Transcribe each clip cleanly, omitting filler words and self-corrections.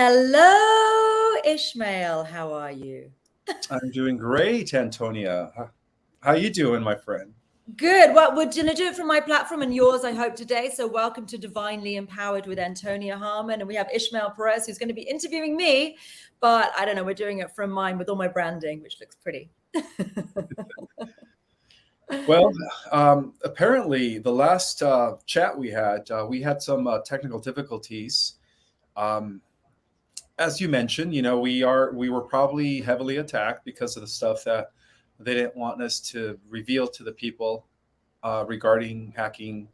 Hello, Ismael. How are you? I'm doing great, Antonia. How you doing, my friend? Good. Well, we're going to do it from my platform and yours, I hope, today. So welcome to Divinely Empowered with Antonia Harmon. And we have Ismael Perez, who's going to be interviewing me. But I don't know, we're doing it from mine with all my branding, which looks pretty. Well, apparently the last chat we had some technical difficulties. Um, as you mentioned, we were probably heavily attacked because of the stuff that they didn't want us to reveal to the people regarding hacking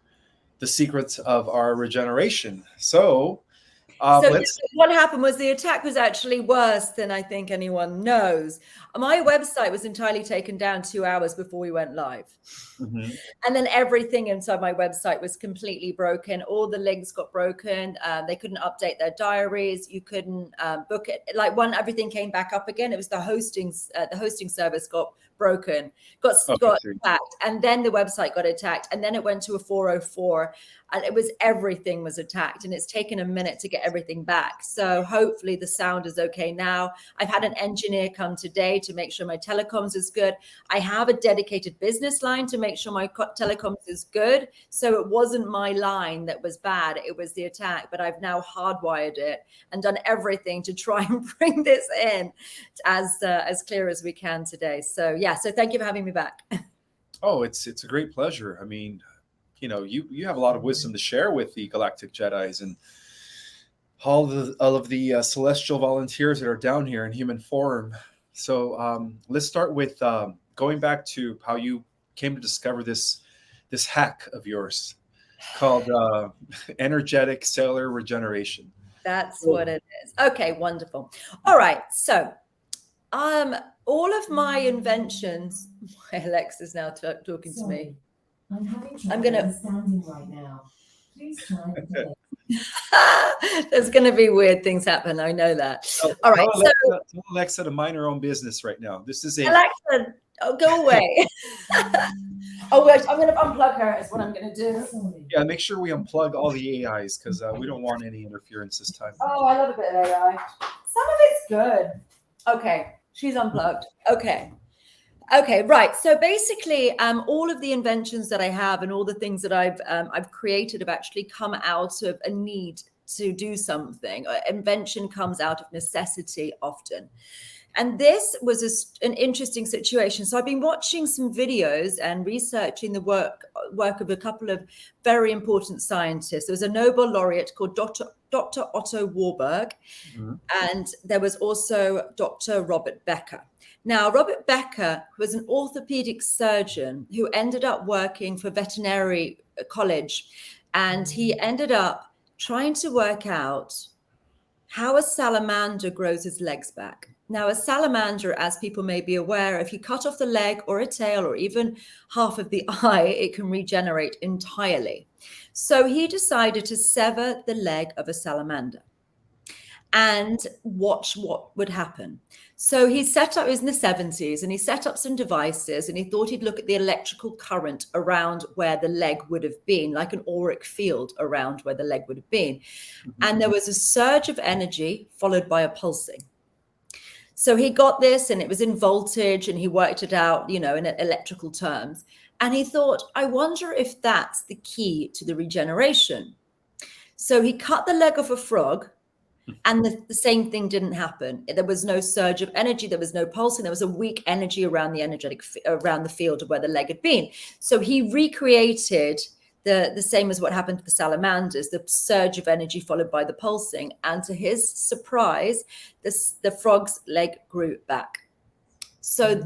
the secrets of our regeneration. So What happened was the attack was actually worse than I think anyone knows. My website was entirely taken down 2 hours before we went live. Mm-hmm. And then everything inside my website was completely broken. All the links got broken. They couldn't update their diaries. You couldn't book it. Like everything came back up again. It was the hosting service got broken, got attacked, and then the website got attacked, and then it went to a 404, and everything was attacked, and it's taken a minute to get everything back. So hopefully the sound is okay now. I've had an engineer come today to make sure my telecoms is good. I have a dedicated business line to make sure my telecoms is good. So it wasn't my line that was bad, it was the attack, but I've now hardwired it and done everything to try and bring this in as clear as we can today. So yeah, so thank you for having me back. Oh, it's a great pleasure. I mean, you have a lot of wisdom to share with the Galactic Jedis and all of the celestial volunteers that are down here in human form. So let's start with going back to how you came to discover this hack of yours called energetic cellular regeneration. That's what it is. Okay, wonderful. All right, so all of my inventions. My Alexa's now talking to me. I'm gonna understanding right now. Please try again. There's going to be weird things happen. I know that. All right. Tell Alexa to mind her own business right now. This is Alexa, go away. Oh, wait, I'm going to unplug her. Is what I'm going to do. Yeah, make sure we unplug all the AIs because we don't want any interference this time. Oh, I love a bit of AI. Some of it's good. Okay, she's unplugged. Okay, right. So basically, all of the inventions that I have and all the things that I've created have actually come out of a need to do something. Invention comes out of necessity often. And this was an interesting situation. So I've been watching some videos and researching the work of a couple of very important scientists. There was a Nobel Laureate called Dr. Otto Warburg, and there was also Dr. Robert Becker. Now, Robert Becker was an orthopedic surgeon who ended up working for veterinary college, and he ended up trying to work out how a salamander grows his legs back. Now, a salamander, as people may be aware, if you cut off the leg or a tail or even half of the eye, it can regenerate entirely. So he decided to sever the leg of a salamander and watch what would happen. So he set up, it was in the 70s, and he set up some devices, and he thought he'd look at the electrical current around where the leg would have been, like an auric field around where the leg would have been. And there was a surge of energy followed by a pulsing. So he got this, and it was in voltage, and he worked it out, in electrical terms. And he thought, I wonder if that's the key to the regeneration. So he cut the leg of a frog, and the same thing didn't happen. There was no surge of energy. There was no pulsing. There was a weak energy around around the field of where the leg had been. So he recreated the same as what happened to the salamanders, the surge of energy followed by the pulsing. And to his surprise, the frog's leg grew back. So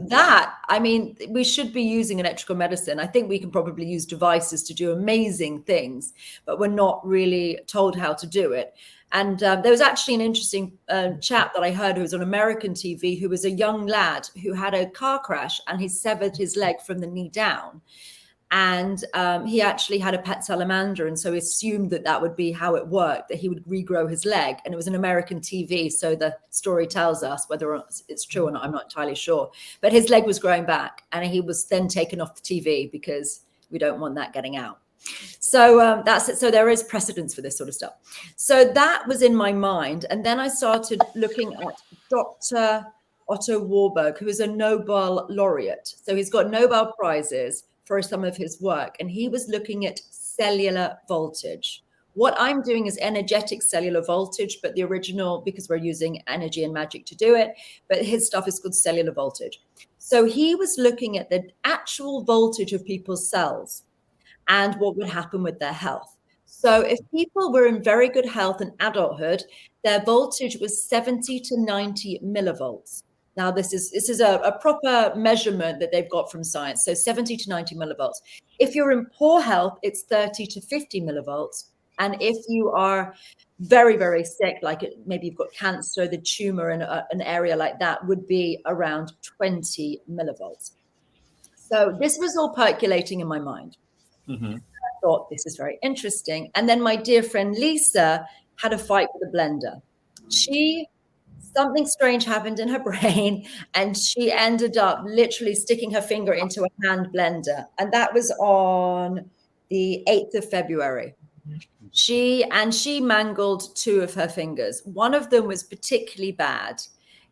we should be using electrical medicine. I think we can probably use devices to do amazing things, but we're not really told how to do it. And there was actually an interesting chap that I heard who was on American TV, who was a young lad who had a car crash and he severed his leg from the knee down. And he actually had a pet salamander. And so he assumed that would be how it worked, that he would regrow his leg. And it was an American TV. So the story tells us, whether or not it's true or not, I'm not entirely sure. But his leg was growing back, and he was then taken off the TV because we don't want that getting out. So that's it. So there is precedence for this sort of stuff. So that was in my mind. And then I started looking at Dr. Otto Warburg, who is a Nobel Laureate. So he's got Nobel Prizes for some of his work. And he was looking at cellular voltage. What I'm doing is energetic cellular voltage, but the original, because we're using energy and magic to do it, but his stuff is called cellular voltage. So he was looking at the actual voltage of people's cells and what would happen with their health. So if people were in very good health in adulthood, their voltage was 70 to 90 millivolts. Now, this is a proper measurement that they've got from science. So 70 to 90 millivolts. If you're in poor health, it's 30 to 50 millivolts. And if you are very, very sick, like maybe you've got cancer, the tumor in an area like that would be around 20 millivolts. So this was all percolating in my mind. Mm-hmm. I thought, this is very interesting. And then my dear friend Lisa had a fight with a blender. Something strange happened in her brain, and she ended up literally sticking her finger into a hand blender. And that was on the 8th of February. She mangled 2 of her fingers. One of them was particularly bad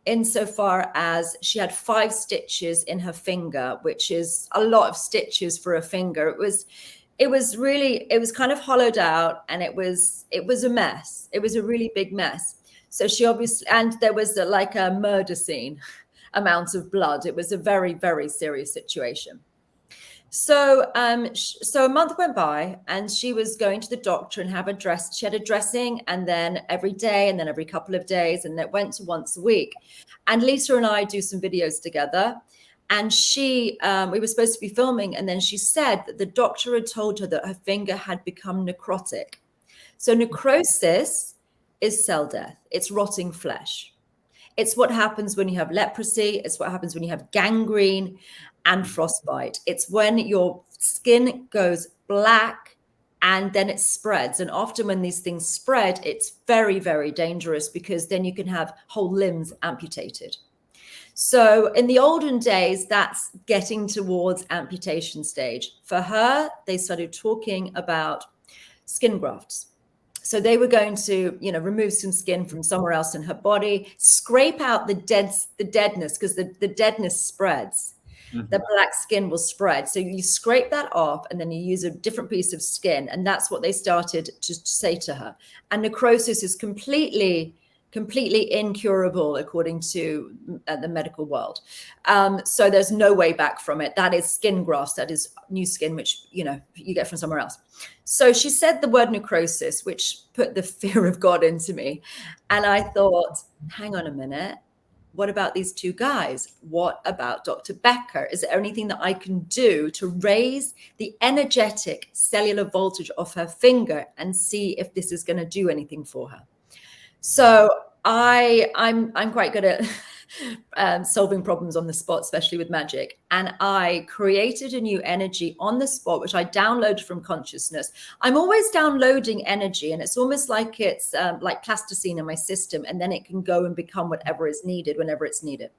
insofar as she had 5 stitches in her finger, which is a lot of stitches for a finger. It was kind of hollowed out, and it was a mess. It was a really big mess. So she obviously, and there was like a murder scene, amounts of blood. It was a very, very serious situation. So a month went by, and she was going to the doctor and she had a dressing, and then every day, and then every couple of days, and it went to once a week. And Lisa and I do some videos together, and we were supposed to be filming, and then she said that the doctor had told her that her finger had become necrotic. So necrosis is cell death. It's rotting flesh. It's what happens when you have leprosy. It's what happens when you have gangrene and frostbite. It's when your skin goes black and then it spreads. And often when these things spread, it's very, very dangerous, because then you can have whole limbs amputated. So in the olden days, that's getting towards amputation stage. For her, they started talking about skin grafts. So they were going to, remove some skin from somewhere else in her body, scrape out the deadness, because the deadness spreads. Mm-hmm. The black skin will spread. So you scrape that off, and then you use a different piece of skin. And that's what they started to say to her. And necrosis is completely incurable, according to the medical world. So there's no way back from it. That is skin grafts. That is new skin, which, you get from somewhere else. So she said the word necrosis, which put the fear of God into me. And I thought, hang on a minute. What about these 2 guys? What about Dr. Becker? Is there anything that I can do to raise the energetic cellular voltage of her finger and see if this is going to do anything for her? So I'm quite good at solving problems on the spot, especially with magic. And I created a new energy on the spot, which I downloaded from consciousness. I'm always downloading energy, and it's almost like it's like plasticine in my system, and then it can go and become whatever is needed whenever it's needed.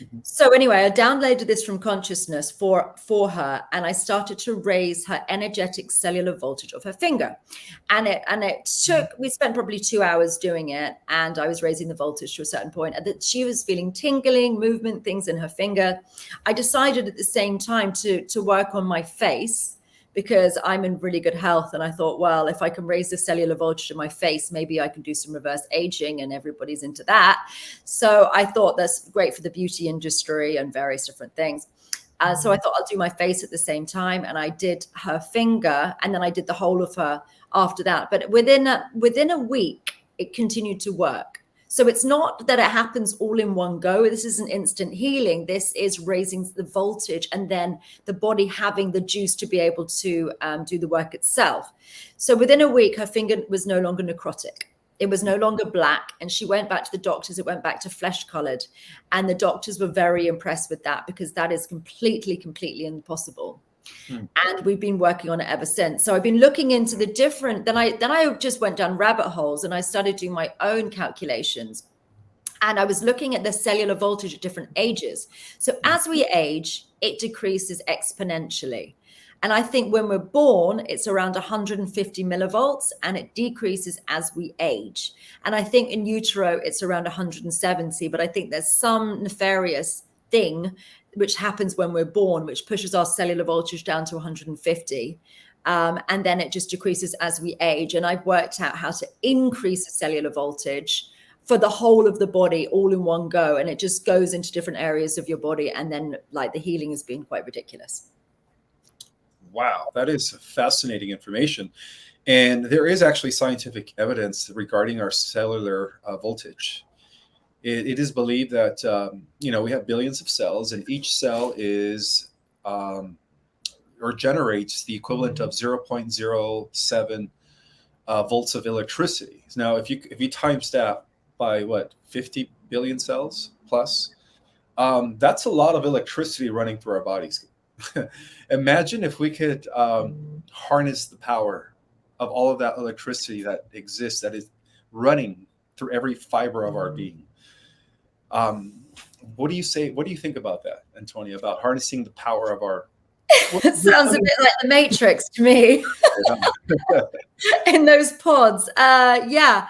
Mm-hmm. So anyway, I downloaded this from consciousness for her, and I started to raise her energetic cellular voltage of her finger. And we spent probably 2 hours doing it, and I was raising the voltage to a certain point, and that she was feeling tingling, movement, things in her finger. I decided at the same time to work on my face, because I'm in really good health. And I thought, well, if I can raise the cellular voltage in my face, maybe I can do some reverse aging, and everybody's into that. So I thought that's great for the beauty industry and various different things. So I thought I'll do my face at the same time. And I did her finger, and then I did the whole of her after that. But within a week, it continued to work. So it's not that it happens all in one go. This isn't instant healing. This is raising the voltage, and then the body having the juice to be able to do the work itself. So within a week, her finger was no longer necrotic. It was no longer black. And she went back to the doctors. It went back to flesh colored. And the doctors were very impressed with that, because that is completely impossible. And we've been working on it ever since. So I've been looking into the different, then I just went down rabbit holes, and I started doing my own calculations. And I was looking at the cellular voltage at different ages. So as we age, it decreases exponentially. And I think when we're born, it's around 150 millivolts, and it decreases as we age. And I think in utero, it's around 170, but I think there's some nefarious thing which happens when we're born, which pushes our cellular voltage down to 150. And then it just decreases as we age. And I've worked out how to increase the cellular voltage for the whole of the body all in one go. And it just goes into different areas of your body. And then like the healing has been quite ridiculous. Wow, that is fascinating information. And there is actually scientific evidence regarding our cellular voltage. It is believed that, we have billions of cells, and each cell is or generates the equivalent of 0.07 volts of electricity. Now, if you times that by 50 billion cells plus, that's a lot of electricity running through our bodies. Imagine if we could harness the power of all of that electricity that exists, that is running through every fiber of our being. What do you say? What do you think about that, Antonia, about harnessing the power of our... It sounds a bit like the Matrix to me. In those pods. Yeah,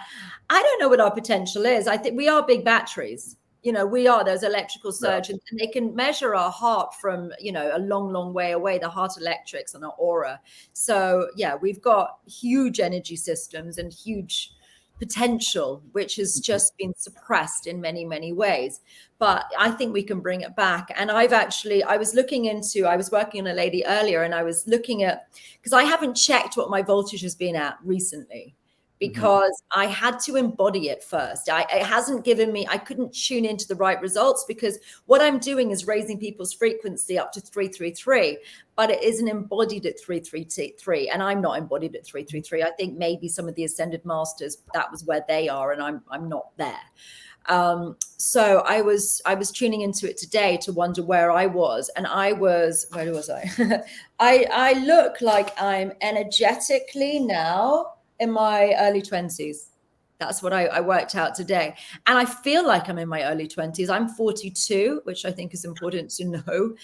I don't know what our potential is. I think we are big batteries. We are those electrical surgeons, and they can measure our heart from, a long, long way away, the heart electrics and our aura. So yeah, we've got huge energy systems and huge potential, which has just been suppressed in many, many ways. But I think we can bring it back. And I was working on a lady earlier, and I was looking at, because I haven't checked what my voltage has been at recently, because I had to embody it first. It hasn't given me, I couldn't tune into the right results, because what I'm doing is raising people's frequency up to 333, but it isn't embodied at 333. And I'm not embodied at 333. I think maybe some of the ascended masters, that was where they are, and I'm not there. So I was tuning into it today to wonder where I was. And where was I? I look like I'm energetically now in my early 20s. That's what I worked out today. And I feel like I'm in my early 20s. I'm 42, which I think is important to know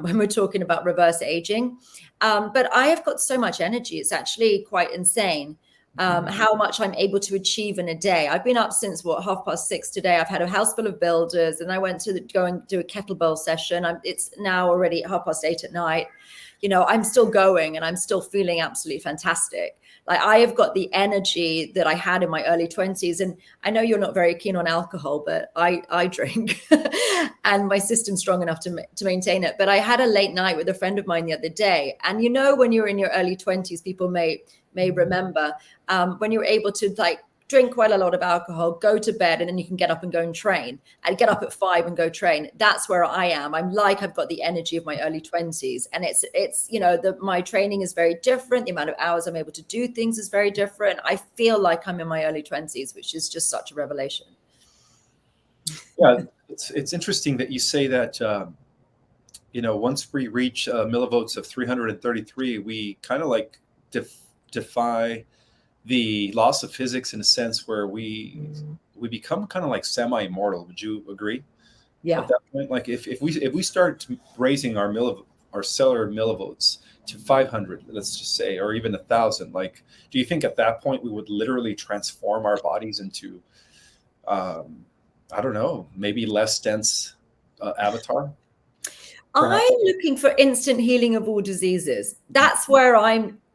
when we're talking about reverse aging. But I have got so much energy. It's actually quite insane how much I'm able to achieve in a day. I've been up since 6:30 today. I've had a house full of builders, and I went to go and do a kettlebell session. It's now already 8:30 at night. I'm still going, and I'm still feeling absolutely fantastic. Like, I have got the energy that I had in my early 20s. And I know you're not very keen on alcohol, but I drink and my system's strong enough to maintain it. But I had a late night with a friend of mine the other day. And when you're in your early 20s, people may remember when you're able to drink quite a lot of alcohol, go to bed, and then you can get up and go and train. I'd get up at 5 and go train. That's where I am. I'm like, I've got the energy of my early 20s. And it's my training is very different. The amount of hours I'm able to do things is very different. I feel like I'm in my early 20s, which is just such a revelation. Yeah, it's interesting that you say that, once we reach millivolts of 333, we kind of defy the loss of physics in a sense, where we become kind of like semi-immortal. Would you agree? Yeah. At that point, like if we start raising our cellular millivolts to 500, let's just say, or even 1,000, do you think at that point we would literally transform our bodies into, I don't know, maybe less dense avatar? Perhaps? I'm looking for instant healing of all diseases. That's where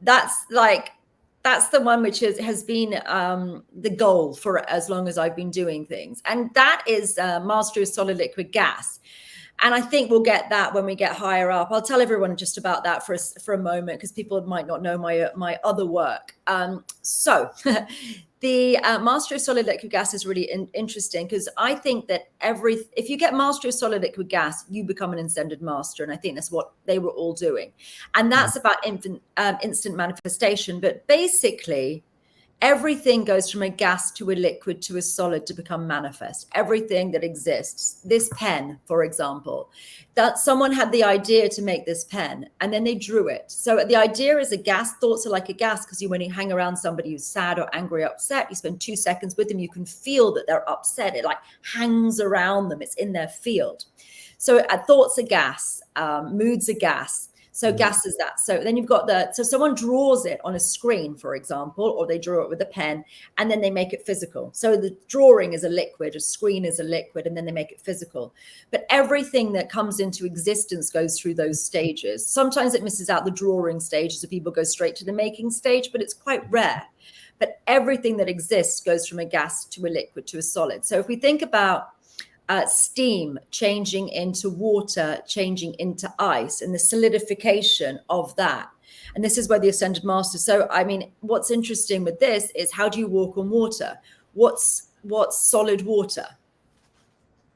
that's the one which has been the goal for as long as I've been doing things. And that is mastery of solid liquid gas. And I think we'll get that when we get higher up. I'll tell everyone just about that for a moment, because people might not know my other work. So the mastery of solid liquid gas is really interesting, because I think that if you get mastery of solid liquid gas, you become an ascended master. And I think that's what they were all doing. And that's about instant manifestation. But basically, everything goes from a gas to a liquid to a solid to become manifest. Everything that exists. This pen, for example, that someone had the idea to make this pen, and then they drew it. So the idea is a gas. Thoughts are like a gas, because when you hang around somebody who's sad or angry or upset, you spend 2 seconds with them, you can feel that they're upset. It hangs around them. It's in their field. So thoughts are gas, moods are gas. So gas is that. So then you've got so someone draws it on a screen, for example, or they draw it with a pen, and then they make it physical. So the drawing is a liquid, a screen is a liquid, and then they make it physical. But everything that comes into existence goes through those stages. Sometimes it misses out the drawing stage, so people go straight to the making stage, but it's quite rare. But everything that exists goes from a gas to a liquid to a solid. So if we think about steam changing into water, changing into ice, and the solidification of that. And this is where the Ascended Master. So, I mean, what's interesting with this is, how do you walk on water? What's solid water?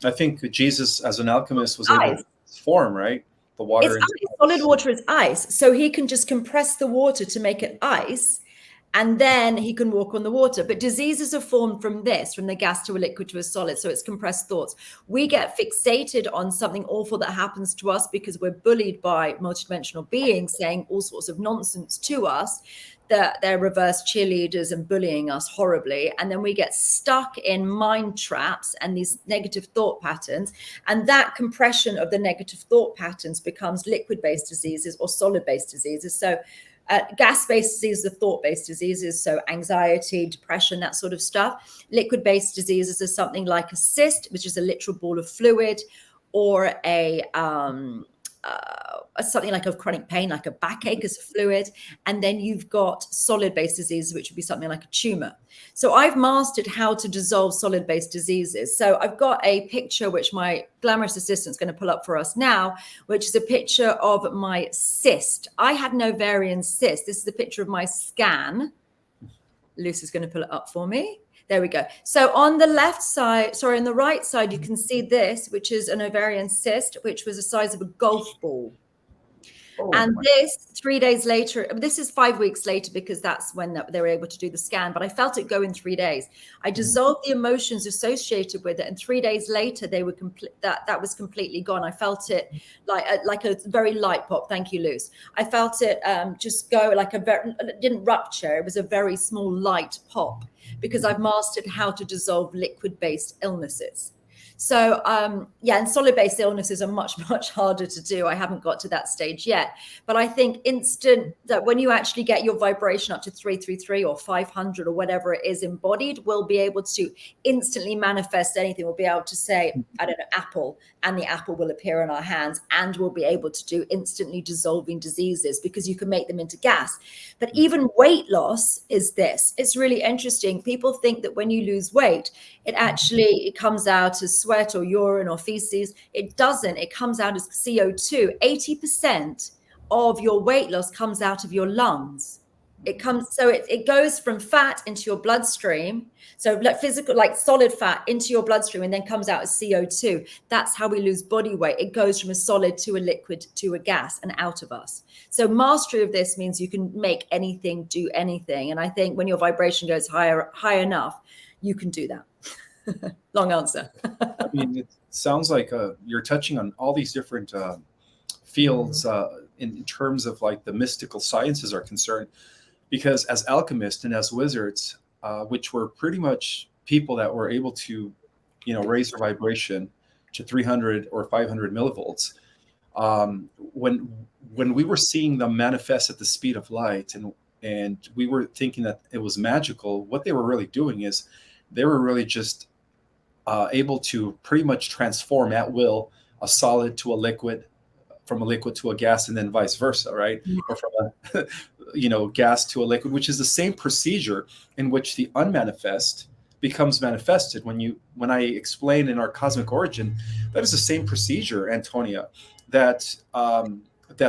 I think Jesus, as an alchemist, was Ice. able to form, right? The water. It's ice. Solid water is ice. So he can just compress the water to make it ice, and then he can walk on the water. But diseases are formed from this, from the gas to a liquid to a solid. So it's compressed thoughts. We get fixated on something awful that happens to us because we're bullied by multidimensional beings saying all sorts of nonsense to us, that they're reverse cheerleaders and bullying us horribly. And then we get stuck in mind traps and these negative thought patterns. And that compression of the negative thought patterns becomes liquid-based diseases or solid-based diseases. So gas-based diseases are thought-based diseases, so anxiety, depression, that sort of stuff. Liquid-based diseases are something like a cyst, which is a literal ball of fluid, or something like a chronic pain, like a backache, is a fluid. And then you've got solid-based diseases, which would be something like a tumor. So I've mastered how to dissolve solid-based diseases. So I've got a picture, which my glamorous assistant's going to pull up for us now, which is a picture of my cyst. I had an ovarian cyst. This is a picture of my scan. Lucy's going to pull it up for me. There we go. So on the left side, sorry, on the right side, you can see this, which is an ovarian cyst, which was the size of a golf ball. Oh, and this 3 days later, this is 5 weeks later, because that's when they were able to do the scan, but I felt it go in 3 days. I dissolved the emotions associated with it, and 3 days later, they were that was completely gone. I felt it like a very light pop. Thank you, Luz. I felt it just go like it didn't rupture. It was a very small light pop, because I've mastered how to dissolve liquid-based illnesses. So, yeah, and solid-based illnesses are much, much harder to do. I haven't got to that stage yet. But I think that when you actually get your vibration up to 333 or 500 or whatever it is embodied, we'll be able to instantly manifest anything. We'll be able to say, I don't know, apple, and the apple will appear in our hands, and we'll be able to do instantly dissolving diseases, because you can make them into gas. But even weight loss is this. It's really interesting. People think that when you lose weight, it comes out as sweat or urine or feces. It doesn't. It comes out as CO2. 80% of your weight loss comes out of your lungs. It goes from fat into your bloodstream. So like physical, like solid fat into your bloodstream, and then comes out as CO2. That's how we lose body weight. It goes from a solid to a liquid to a gas and out of us. So mastery of this means you can make anything do anything. And I think when your vibration goes high enough, you can do that. Long answer. I mean, it sounds like you're touching on all these different fields in terms of like the mystical sciences are concerned, because as alchemists and as wizards, which were pretty much people that were able to, raise their vibration to 300 or 500 millivolts, when we were seeing them manifest at the speed of light, and we were thinking that it was magical, what they were really doing is they were really just able to pretty much transform at will a solid to a liquid, from a liquid to a gas, and then vice versa, right? Mm-hmm. Or from a gas to a liquid, which is the same procedure in which the unmanifest becomes manifested. When I explain in our cosmic origin, that is the same procedure, Antonia, that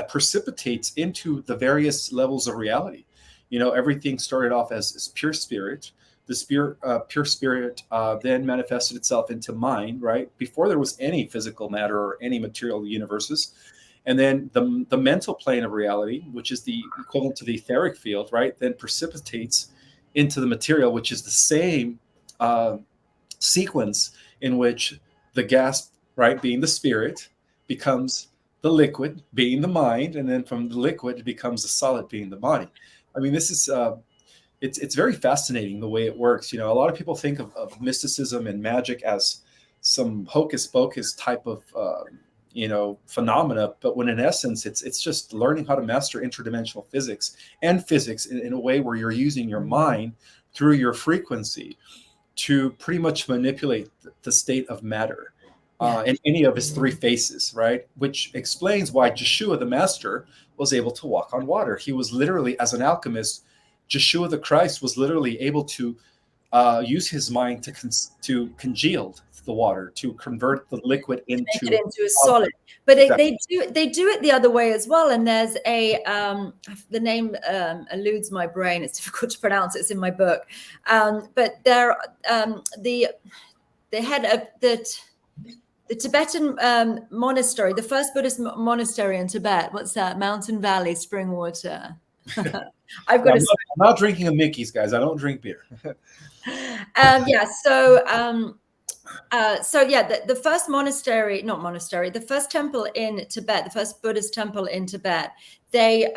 precipitates into the various levels of reality. Everything started off as pure spirit. The pure spirit then manifested itself into mind, right? Before there was any physical matter or any material universes. And then the mental plane of reality, which is the equivalent to the etheric field, right, then precipitates into the material, which is the same sequence in which the gas, right, being the spirit, becomes the liquid, being the mind, and then from the liquid it becomes the solid, being the body. I mean, this is it's very fascinating the way it works. A lot of people think of mysticism and magic as some hocus pocus type of phenomena, but when in essence it's just learning how to master interdimensional physics and physics in a way where you're using your mind through your frequency to pretty much manipulate the state of matter in any of his three faces, right? Which explains why Yeshua the Master was able to walk on water. He was literally, as an alchemist, Yeshua the Christ was literally able to use his mind to congeal the water, to convert the liquid into a solid. But they do it the other way as well. And there's the name eludes my brain. It's difficult to pronounce. It's in my book. But there, the head of the Tibetan monastery, the first Buddhist monastery in Tibet. What's that? Mountain Valley Spring Water. I'm not drinking a Mickey's, guys. I don't drink beer. The first the first temple in Tibet, the first Buddhist temple in Tibet, they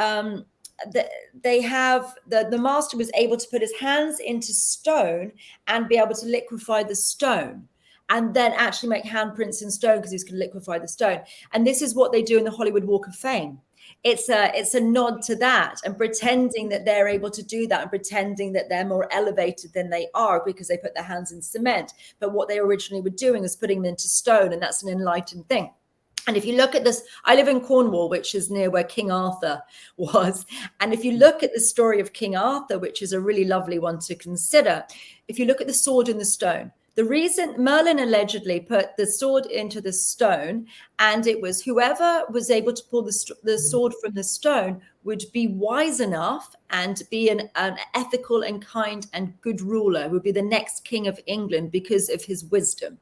have the master was able to put his hands into stone and be able to liquefy the stone, and then actually make handprints in stone because he's going to liquefy the stone. And this is what they do in the Hollywood Walk of Fame. It's a nod to that, and pretending that they're able to do that, and pretending that they're more elevated than they are because they put their hands in cement. But what they originally were doing was putting them into stone, and that's an enlightened thing. And if you look at this, I live in Cornwall, which is near where King Arthur was. And if you look at the story of King Arthur, which is a really lovely one to consider, if you look at the sword and the stone, the reason Merlin allegedly put the sword into the stone, and it was whoever was able to pull the sword from the stone would be wise enough and be an ethical and kind and good ruler, would be the next king of England because of his wisdom.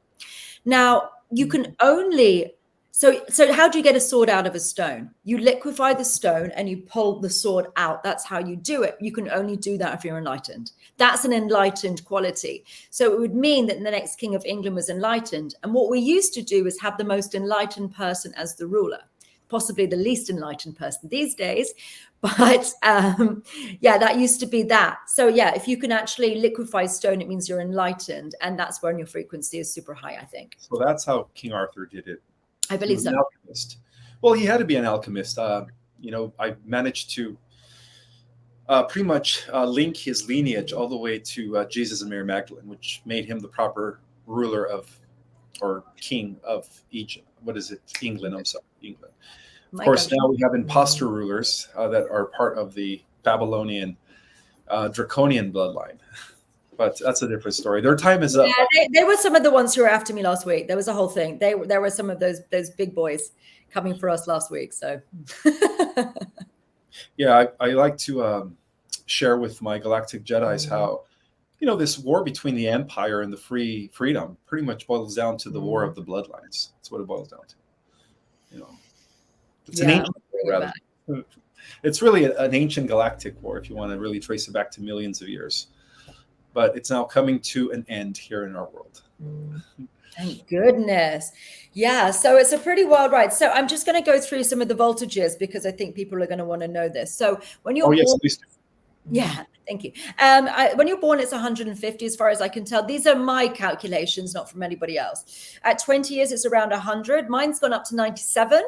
Now, you can only... So how do you get a sword out of a stone? You liquefy the stone and you pull the sword out. That's how you do it. You can only do that if you're enlightened. That's an enlightened quality. So it would mean that the next king of England was enlightened. And what we used to do is have the most enlightened person as the ruler, possibly the least enlightened person these days. But that used to be that. So if you can actually liquefy stone, it means you're enlightened. And that's when your frequency is super high, I think. So that's how King Arthur did it. I believe so. An alchemist. Well, he had to be an alchemist. I managed to pretty much link his lineage all the way to Jesus and Mary Magdalene, which made him the proper ruler or king of Egypt. What is it? England. I'm sorry, England. Of course, now we have imposter rulers that are part of the Babylonian draconian bloodline. But that's a different story. Their time is up. Yeah, they were some of the ones who were after me last week. There was a whole thing. There were some of those big boys coming for us last week. So, I like to share with my galactic Jedis how, this war between the Empire and the freedom pretty much boils down to the war of the bloodlines. That's what it boils down to. It's an ancient war, rather. It's really an ancient galactic war, if you want to really trace it back to millions of years. But it's now coming to an end here in our world. Thank goodness. Yeah, so it's a pretty wild ride. So I'm just going to go through some of the voltages because I think people are going to want to know this. So when you're born, please do. Yeah, thank you. When you're born, it's 150 as far as I can tell. These are my calculations, not from anybody else. At 20 years, it's around 100. Mine's gone up to 97.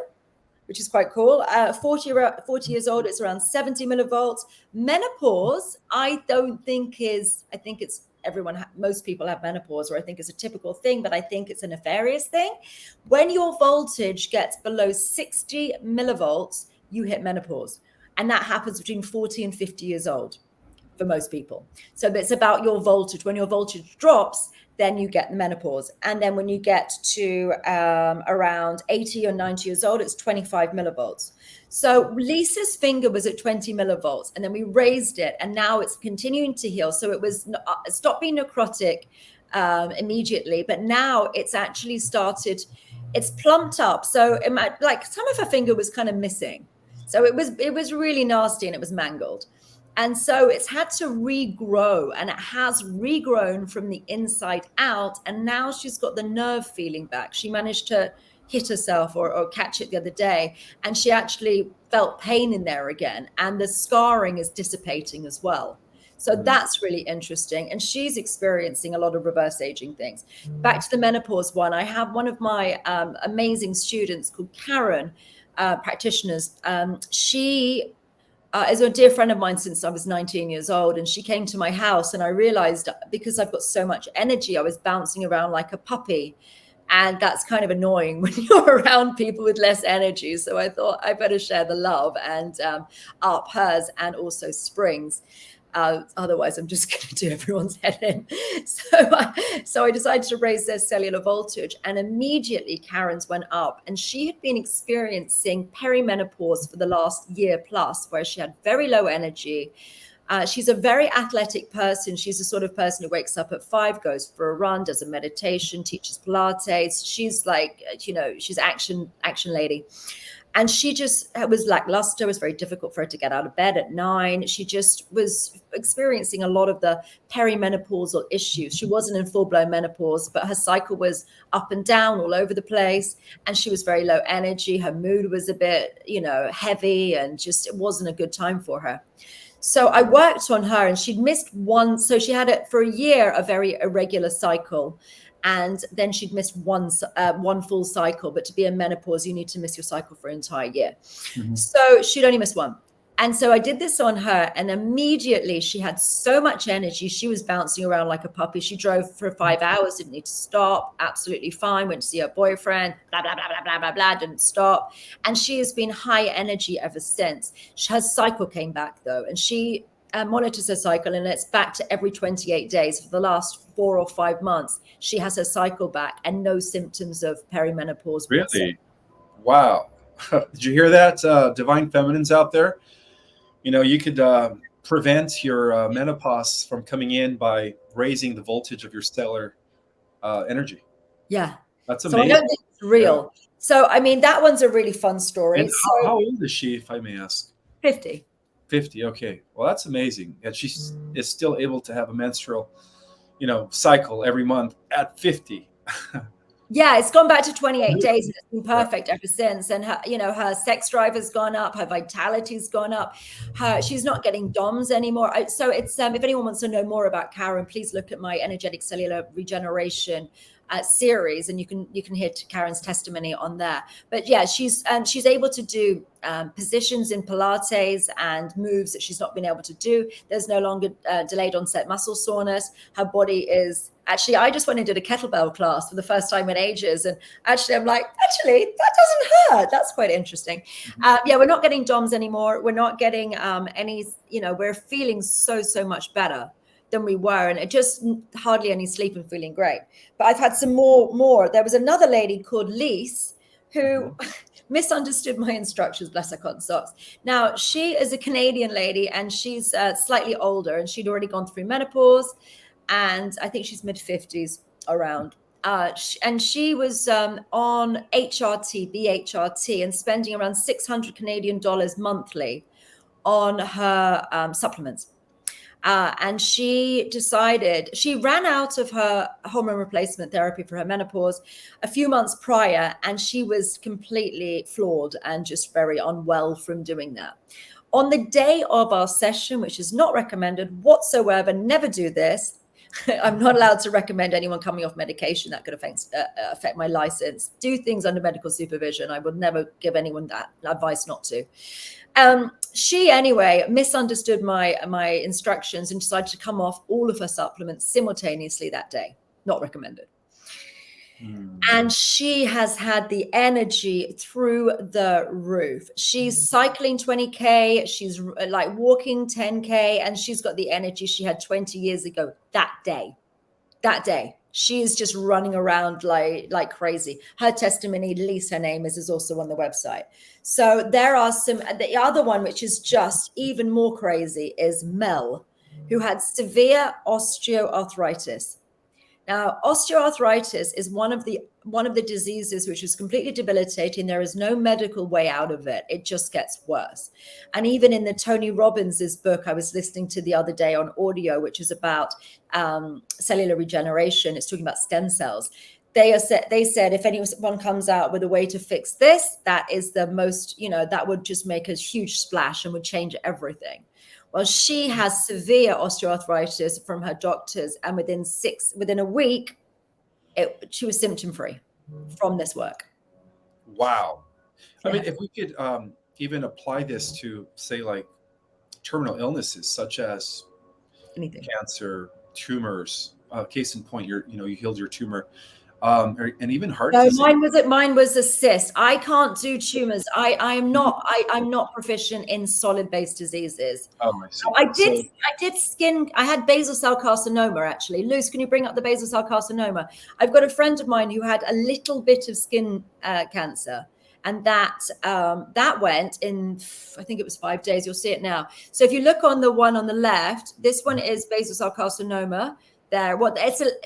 Which is quite cool. 40 years old, it's around 70 millivolts. Menopause, I think it's most people have menopause, or I think it's a typical thing, but I think it's a nefarious thing. When your voltage gets below 60 millivolts, you hit menopause. And that happens between 40 and 50 years old for most people. So it's about your voltage. When your voltage drops, then you get the menopause. And then when you get to around 80 or 90 years old, it's 25 millivolts. So Lisa's finger was at 20 millivolts, and then we raised it, and now it's continuing to heal. So it stopped being necrotic immediately, but now it's actually it's plumped up. So like some of her finger was kind of missing. So it was really nasty, and it was mangled. And so it's had to regrow, and it has regrown from the inside out. And now she's got the nerve feeling back. She managed to hit herself or catch it the other day, and she actually felt pain in there again. And the scarring is dissipating as well. So that's really interesting. And she's experiencing a lot of reverse aging things. Back to the menopause one, I have one of my amazing students called Karen, practitioners. She is a dear friend of mine since I was 19 years old. And she came to my house, and I realized, because I've got so much energy, I was bouncing around like a puppy. And that's kind of annoying when you're around people with less energy. So I thought I better share the love and up hers and also Spring's. Otherwise, I'm just going to do everyone's head in. So I decided to raise their cellular voltage, and immediately Karen's went up. And she had been experiencing perimenopause for the last year plus, where she had very low energy. She's a very athletic person. She's the sort of person who wakes up at 5, goes for a run, does a meditation, teaches Pilates. She's like, she's action lady. And she just was lackluster. It was very difficult for her to get out of bed at 9. She just was experiencing a lot of the perimenopausal issues. She wasn't in full-blown menopause, but her cycle was up and down all over the place. And she was very low energy. Her mood was a bit, heavy, and just it wasn't a good time for her. So I worked on her, and she'd missed one. So she had it for a year, a very irregular cycle. And then she'd missed one full cycle. But to be in menopause, you need to miss your cycle for an entire year. Mm-hmm. So she'd only missed one. And so I did this on her, and immediately she had so much energy. She was bouncing around like a puppy. She drove for 5 hours, didn't need to stop, absolutely fine, went to see her boyfriend, blah, blah, blah, blah, blah, blah, blah, didn't stop. And she has been high energy ever since. Her cycle came back, though, and she monitors her cycle, and it's back to every 28 days. For the last 4 or 5 months, she has her cycle back and no symptoms of perimenopause. Really? Whatsoever. Wow. Did you hear that, divine feminines out there? You could prevent your menopause from coming in by raising the voltage of your stellar energy. Yeah. That's amazing. So I don't think it's real. Yeah. So, I mean, that one's a really fun story. And how old is she, if I may ask? 50. 50. Okay. Well, that's amazing. And she is still able to have a menstrual, cycle every month at 50. Yeah, it's gone back to 28 days, and it's been perfect ever since. And her sex drive has gone up, her vitality's gone up. She's not getting DOMs anymore. So it's if anyone wants to know more about Karen, please look at my energetic cellular regeneration series, and you can hear Karen's testimony on there. But yeah, she's able to do positions in Pilates and moves that she's not been able to do. There's no longer delayed onset muscle soreness. Her body is actually, I just went and did a kettlebell class for the first time in ages. And actually, I'm like, that doesn't hurt. That's quite interesting. Mm-hmm. Yeah, we're not getting DOMs anymore. We're not getting any, we're feeling so much better than we were. And it just hardly any sleep and feeling great. But I've had some more. There was another lady called Lise who misunderstood my instructions, bless her cotton socks. Now, she is a Canadian lady, and she's slightly older, and she'd already gone through menopause. And I think she's mid-50s around. And she was on HRT, BHRT, and spending around 600 Canadian dollars monthly on her supplements. And she decided, she ran out of her hormone replacement therapy for her menopause a few months prior, and she was completely flawed and just very unwell from doing that. On the day of our session, which is not recommended whatsoever, never do this. I'm not allowed to recommend anyone coming off medication that could affect my license. Do things under medical supervision. I would never give anyone that advice not to. She anyway misunderstood my instructions and decided to come off all of her supplements simultaneously that day. Not recommended. And she has had the energy through the roof. She's cycling 20K. She's like walking 10K, and she's got the energy she had 20 years ago that day. She is just running around like crazy. Her testimony, Lise, her name is also on the website. So there are some, the other one, which is just even more crazy, is Mel, who had severe osteoarthritis. Now, osteoarthritis is one of the diseases which is completely debilitating. There is no medical way out of it. It just gets worse. And even in the Tony Robbins's book I was listening to the other day on audio, which is about cellular regeneration, it's talking about stem cells. They said if anyone comes out with a way to fix this, that is the most, that would just make a huge splash and would change everything. Well, she has severe osteoarthritis from her doctors, and within a week, she was symptom free from this work. Wow. I Yeah. mean, if we could even apply this to, say, like terminal illnesses such as Anything. cancer, tumors. Case in point, you healed your tumor, and even heart No, disease. mine was a cyst. I can't do tumors. I'm not proficient in solid base diseases. Oh, I see. I did skin. I had basal cell carcinoma, actually. Luce, can you bring up the basal cell carcinoma? I've got a friend of mine who had a little bit of skin cancer, and that went in, I think it was 5 days. You'll see it now. So if you look on the one on the left, this one is basal cell carcinoma. There,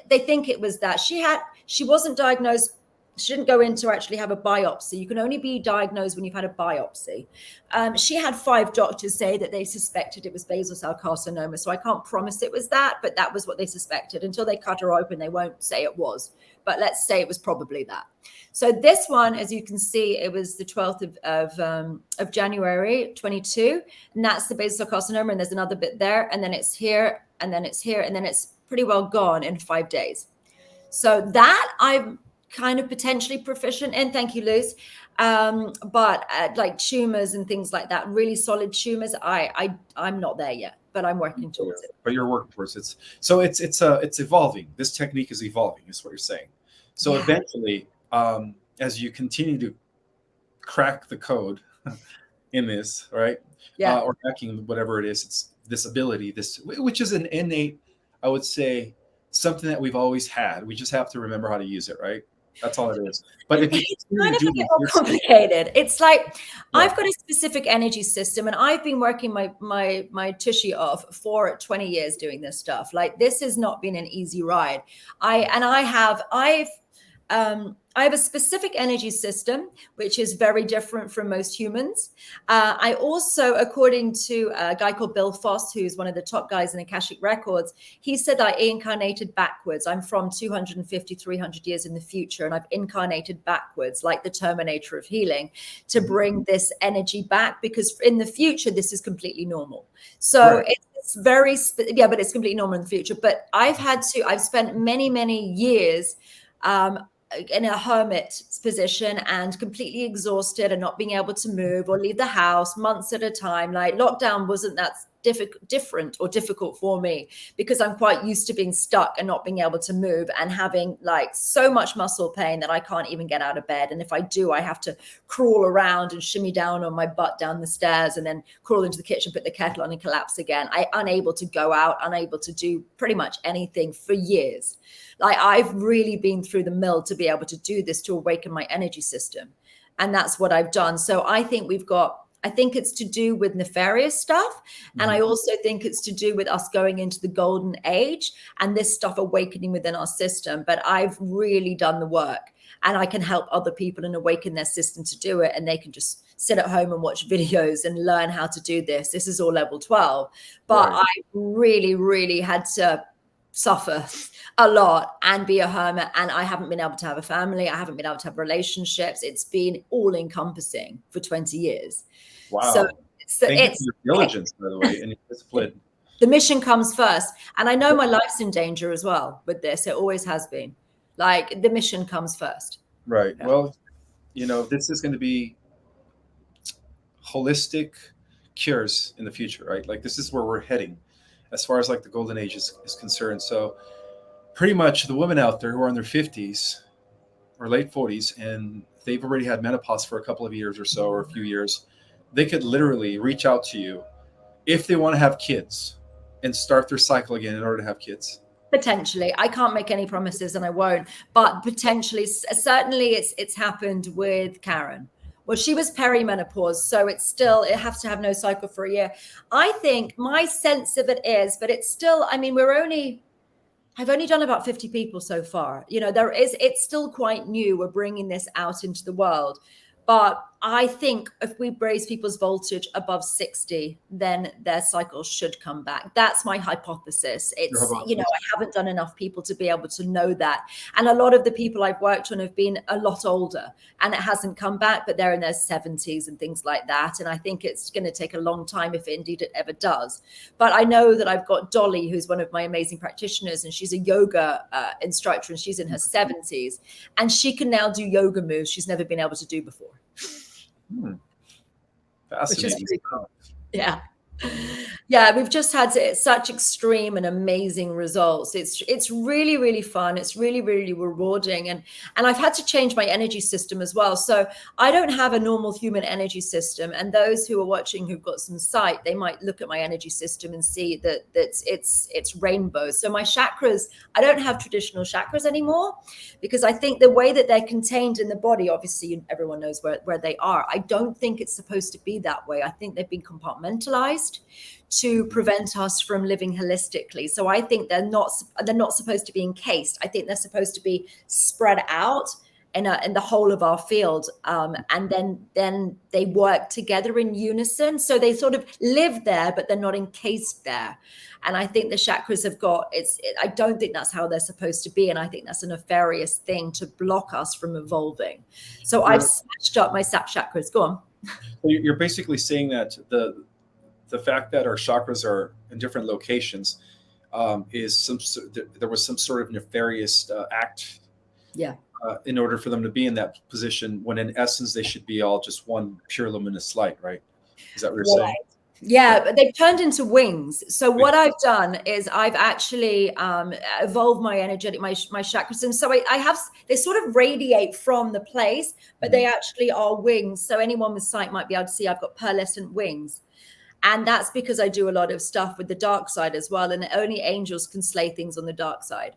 they think it was that she wasn't diagnosed. She didn't go in to actually have a biopsy. You can only be diagnosed when you've had a biopsy. She had 5 doctors say that they suspected it was basal cell carcinoma. So I can't promise it was that, but that was what they suspected. Until they cut her open, they won't say it was. But let's say it was probably that. So this one, as you can see, it was the 12th of January, 22. And that's the basal cell carcinoma. And there's another bit there. And then it's here. And then it's here. And then it's pretty well gone in 5 days. So that I'm kind of potentially proficient in. Thank you, Luz. But like tumors and things like that, really solid tumors, I'm not there yet, but I'm working towards it. But you're working towards it. So it's evolving. This technique is evolving, is what you're saying. So eventually, as you continue to crack the code in this, right? Or hacking whatever it is, it's this ability, which is an innate, I would say, something that we've always had. We just have to remember how to use it, right? That's all it is. But if it's kind of a bit more complicated. It's like I've got a specific energy system, and I've been working my tushy off for 20 years doing this stuff. Like, this has not been an easy ride. I have a specific energy system, which is very different from most humans. I also, according to a guy called Bill Foss, who's one of the top guys in Akashic Records, he said I incarnated backwards. I'm from 250, 300 years in the future, and I've incarnated backwards, like the Terminator of healing, to bring this energy back, because in the future, this is completely normal. So it's very, but it's completely normal in the future. But I've spent many, many years in a hermit position and completely exhausted and not being able to move or leave the house months at a time. Like, lockdown wasn't that difficult for me, because I'm quite used to being stuck and not being able to move and having like so much muscle pain that I can't even get out of bed. And if I do, I have to crawl around and shimmy down on my butt down the stairs and then crawl into the kitchen, put the kettle on and collapse again. Unable to go out, unable to do pretty much anything for years. Like, I've really been through the mill to be able to do this, to awaken my energy system. And that's what I've done. So I think it's to do with nefarious stuff. And I also think it's to do with us going into the golden age and this stuff awakening within our system. But I've really done the work, and I can help other people and awaken their system to do it. And they can just sit at home and watch videos and learn how to do this. This is all level 12. But I really, really had to suffer a lot and be a hermit, and I haven't been able to have a family. I haven't been able to have relationships. It's been all encompassing for 20 years. Wow. So Thank you for your diligence, by the way, and your discipline. The mission comes first. And I know my life's in danger as well with this. It always has been. Like, the mission comes first. Right. Yeah. Well, this is going to be holistic cures in the future, right? Like, this is where we're heading as far as like the golden age is concerned. So pretty much the women out there who are in their 50s or late 40s and they've already had menopause for a couple of years or so, or a few years, they could literally reach out to you if they want to have kids and start their cycle again in order to have kids. Potentially. I can't make any promises, and I won't, but potentially, certainly it's happened with Karen. Well, she was perimenopause, so it has to have no cycle for a year. I think my sense of it is, but it's still, I mean, I've only done about 50 people so far. It's still quite new. We're bringing this out into the world. But I think if we raise people's voltage above 60, then their cycles should come back. That's my hypothesis. It's, I haven't done enough people to be able to know that. And a lot of the people I've worked on have been a lot older and it hasn't come back, but they're in their 70s and things like that. And I think it's going to take a long time if indeed it ever does. But I know that I've got Dolly, who's one of my amazing practitioners, and she's a yoga instructor, and she's in her 70s, and she can now do yoga moves she's never been able to do before. Fascinating. Cool. Yeah, we've just had such extreme and amazing results. It's really, really fun. It's really, really rewarding. And I've had to change my energy system as well. So I don't have a normal human energy system. And those who are watching who've got some sight, they might look at my energy system and see that it's rainbow. So my chakras, I don't have traditional chakras anymore, because I think the way that they're contained in the body, obviously everyone knows where they are. I don't think it's supposed to be that way. I think they've been compartmentalized to prevent us from living holistically. So I think they're not supposed to be encased. I think they're supposed to be spread out in the whole of our field, and then they work together in unison. So they sort of live there, but they're not encased there. And I think the chakras have got I don't think that's how they're supposed to be, and I think that's a nefarious thing to block us from evolving. So I've snatched up my sap chakras. Go on. So you're basically saying that the fact that our chakras are in different locations there was some sort of nefarious act in order for them to be in that position, when in essence they should be all just one pure luminous light, right? Is that what you're saying? Yeah, but they've turned into wings. So what I've done is I've actually evolved my energetic, my chakras. And so they sort of radiate from the place, but they actually are wings. So anyone with sight might be able to see I've got pearlescent wings. And that's because I do a lot of stuff with the dark side as well. And only angels can slay things on the dark side.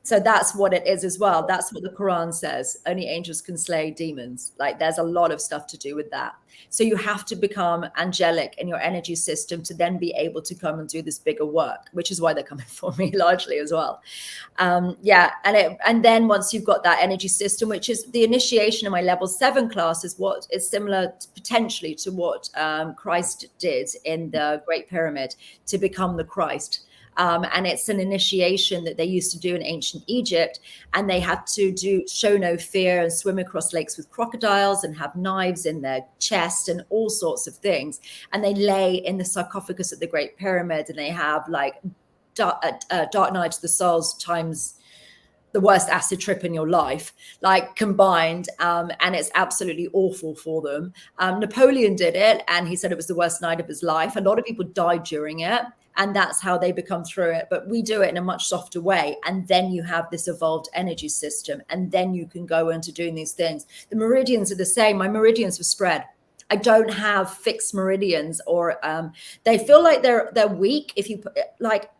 So that's what it is as well. That's what the Quran says. Only angels can slay demons. Like, there's a lot of stuff to do with that. So you have to become angelic in your energy system to then be able to come and do this bigger work, which is why they're coming for me largely as well. And then once you've got that energy system, which is the initiation of my level 7 class, is what is similar potentially to what Christ did in the Great Pyramid to become the Christ. And it's an initiation that they used to do in ancient Egypt, and they had to show no fear and swim across lakes with crocodiles and have knives in their chest and all sorts of things. And they lay in the sarcophagus at the Great Pyramid, and they have like dark nights of the souls times the worst acid trip in your life, like combined. And it's absolutely awful for them. Napoleon did it, and he said it was the worst night of his life. A lot of people died during it. And that's how they become through it. But we do it in a much softer way. And then you have this evolved energy system. And then you can go into doing these things. The meridians are the same. My meridians are spread. I don't have fixed meridians, or they feel like they're weak. If you put, like,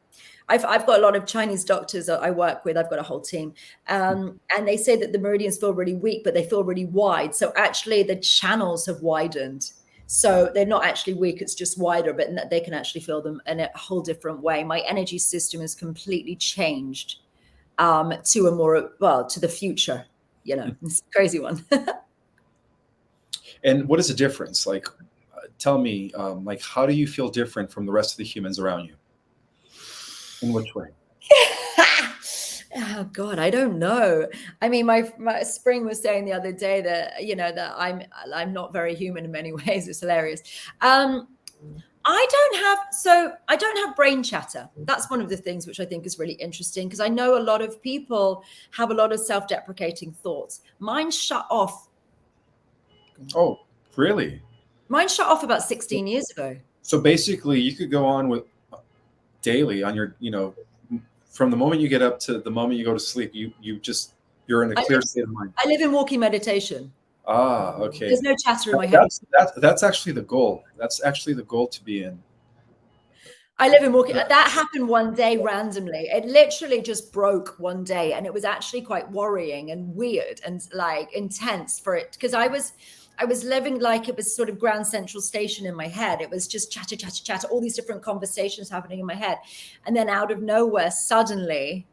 I've got a lot of Chinese doctors that I work with. I've got a whole team. And they say that the meridians feel really weak, but they feel really wide. So actually the channels have widened. So they're not actually weak, it's just wider, but they can actually feel them in a whole different way. My energy system is completely changed to a more, to the future, it's a crazy one. And what is the difference? Like, tell me, like, how do you feel different from the rest of the humans around you? In which way? Oh God, I don't know. I mean, my Spring was saying the other day that that I'm not very human in many ways. It's hilarious. I don't have brain chatter. That's one of the things which I think is really interesting, because I know a lot of people have a lot of self-deprecating thoughts. Mine shut off. Oh, really? Mine shut off about 16 years ago. So basically, you could go on with daily on your, from the moment you get up to the moment you go to sleep, you're in a clear state of mind. I live in walking meditation. Ah, okay. There's no chatter in my head. That's actually the goal. That's actually the goal to be in. I live in walking. That happened one day randomly. It literally just broke one day, and it was actually quite worrying and weird and like intense for it, because I was living like it was sort of Grand Central Station in my head. It was just chatter, chatter, chatter, all these different conversations happening in my head. And then out of nowhere, suddenly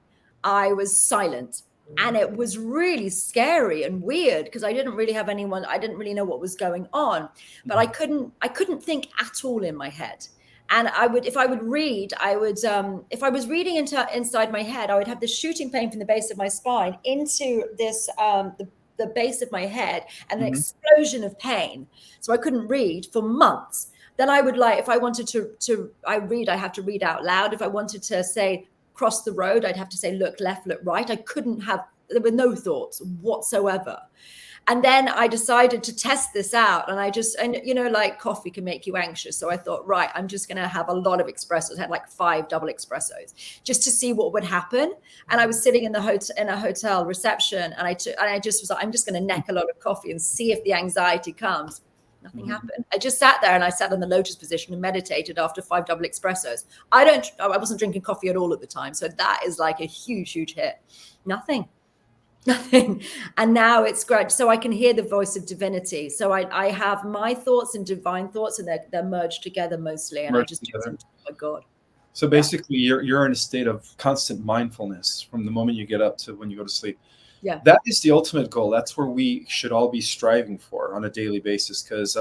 I was silent. And it was really scary and weird because I didn't really have anyone, I didn't really know what was going on, but I couldn't think at all in my head. And if I would read, if I was reading inside my head, I would have this shooting pain from the base of my spine into this, the base of my head, and an explosion of pain. So I couldn't read for months. Then I would, like, if I wanted I have to read out loud. If I wanted to say, cross the road, I'd have to say, look left, look right. There were no thoughts whatsoever. And then I decided to test this out, and you know, like, coffee can make you anxious. So I thought, right, I'm just going to have a lot of espressos. I had like 5 double espressos just to see what would happen. And I was sitting in a hotel reception, and I just was like, I'm just going to neck a lot of coffee and see if the anxiety comes. Nothing happened. I just sat there, and I sat in the lotus position and meditated after 5 double espressos. I wasn't drinking coffee at all at the time. So that is like a huge, huge hit. Nothing. And now it's great. So I can hear the voice of divinity. So I have my thoughts and divine thoughts, and they're merged together mostly. And I just do them to my God. So basically, you're in a state of constant mindfulness from the moment you get up to when you go to sleep. Yeah. That is the ultimate goal. That's where we should all be striving for on a daily basis. Because,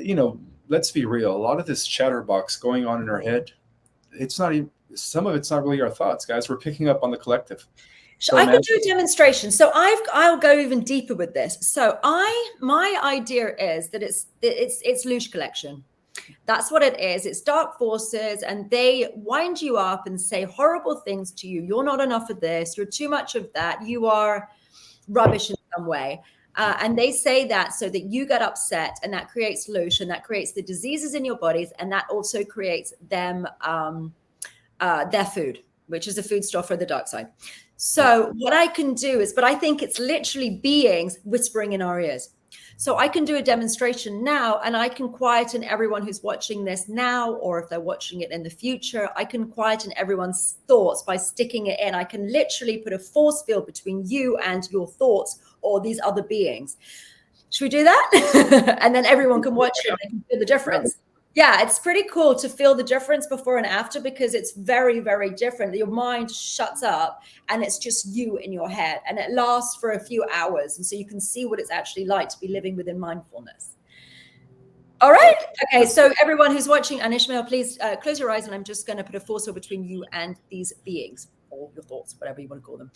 you know, let's be real. A lot of this chatterbox going on in our head, it's not even, some of it's not really our thoughts, guys. We're picking up on the collective. So I can do a demonstration. So I'll go even deeper with this. So my idea is that it's Luge collection. That's what it is. It's dark forces, and they wind you up and say horrible things to you. You're not enough of this. You're too much of that. You are rubbish in some way. And they say that so that you get upset, and that creates Luge, and that creates the diseases in your bodies, and that also creates them their food, which is a food store for the dark side. So what I can do is, but I think it's literally beings whispering in our ears. So I can do a demonstration now, and I can quieten everyone who's watching this now, or if they're watching it in the future, I can quieten everyone's thoughts by sticking it in. I can literally put a force field between you and your thoughts or these other beings. Should we do that? And then everyone can watch it and they can feel the difference. Yeah, it's pretty cool to feel the difference before and after, because it's very, very different. Your mind shuts up and it's just you in your head, and it lasts for a few hours. And so you can see what it's actually like to be living within mindfulness. All right. Okay. So everyone who's watching, and Ismael, please close your eyes, and I'm just going to put a force field between you and these beings, or your thoughts, whatever you want to call them.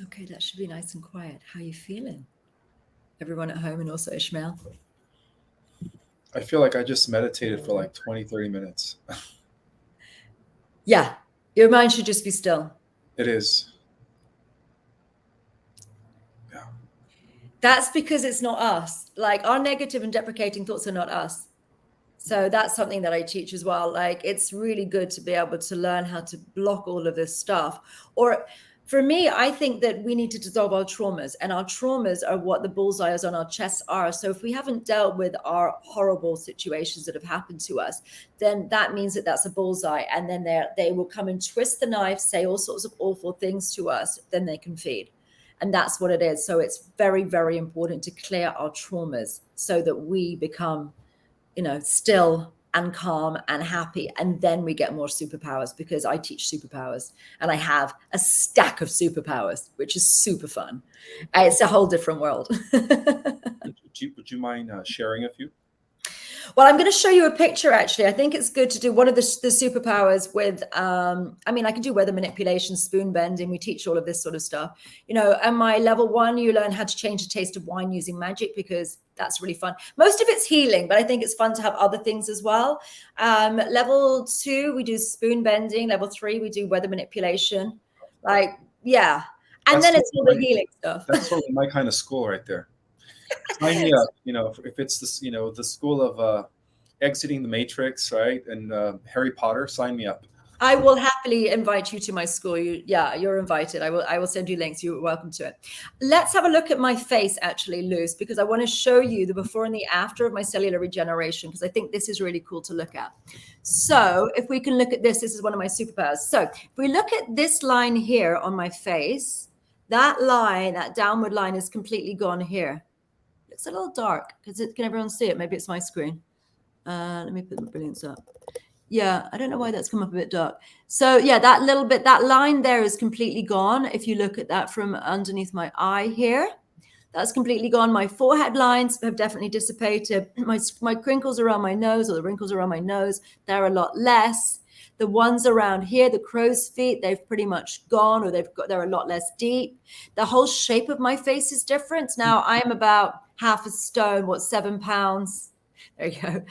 Okay, that should be nice and quiet. How are you feeling? Everyone at home, and also Ismael. I feel like I just meditated for like 20, 30 minutes. Yeah, your mind should just be still. It is. Yeah. That's because it's not us. Like, our negative and deprecating thoughts are not us. So that's something that I teach as well. Like, it's really good to be able to learn how to block all of this stuff. Or for me, I think that we need to dissolve our traumas, and our traumas are what the bullseyes on our chests are. So if we haven't dealt with our horrible situations that have happened to us, then that means that that's a bullseye. And then they will come and twist the knife, say all sorts of awful things to us, then they can feed. And that's what it is. So it's very, very important to clear our traumas so that we become, still and calm and happy. And then we get more superpowers, because I teach superpowers and I have a stack of superpowers, which is super fun. It's a whole different world. Would you mind sharing a few? Well, I'm going to show you a picture, actually. I think it's good to do one of the superpowers with, I mean, I can do weather manipulation, spoon bending. We teach all of this sort of stuff. You know, and my level 1, you learn how to change the taste of wine using magic, because that's really fun. Most of it's healing, but I think it's fun to have other things as well. Level 2, we do spoon bending. Level 3, we do weather manipulation. Like, yeah. And then it's all the healing stuff. That's sort of my kind of school right there. Sign me up, you know, if it's this, you know, the school of exiting the Matrix, right? And Harry Potter, sign me up. I will happily invite you to my school. You're invited. I will send you links. You're welcome to it. Let's have a look at my face, actually, Luz, because I want to show you the before and the after of my cellular regeneration, because I think this is really cool to look at. So if we can look at this is one of my superpowers. So if we look at this line here on my face, that line, that downward line, is completely gone here. It's a little dark because can everyone see it? Maybe it's my screen. Let me put the brilliance up. Yeah, I don't know why that's come up a bit dark. So yeah, that little bit, that line there is completely gone. If you look at that from underneath my eye here, that's completely gone. My forehead lines have definitely dissipated. My crinkles around my nose, or the wrinkles around my nose, they're a lot less. The ones around here, the crow's feet, they've pretty much gone, or they're a lot less deep. The whole shape of my face is different. Now I'm about half a stone, 7 pounds. There you go.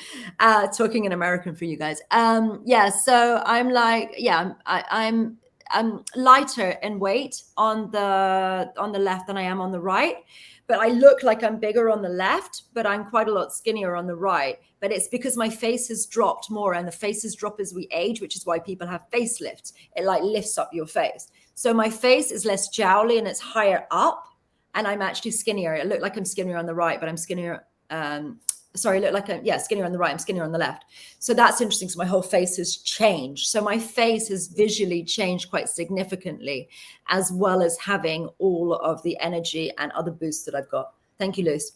Talking in American for you guys. Yeah, so I'm like, yeah, I'm lighter in weight on the left than I am on the right. But I look like I'm bigger on the left, but I'm quite a lot skinnier on the right. But it's because my face has dropped more, and the faces drop as we age, which is why people have facelifts. It like lifts up your face. So my face is less jowly and it's higher up, and I'm actually skinnier. I look like I'm skinnier on the right, but I'm skinnier. Sorry, look like skinnier on the right, I'm skinnier on the left. So that's interesting. So my whole face has changed. So my face has visually changed quite significantly, as well as having all of the energy and other boosts that I've got. Thank you, Luz.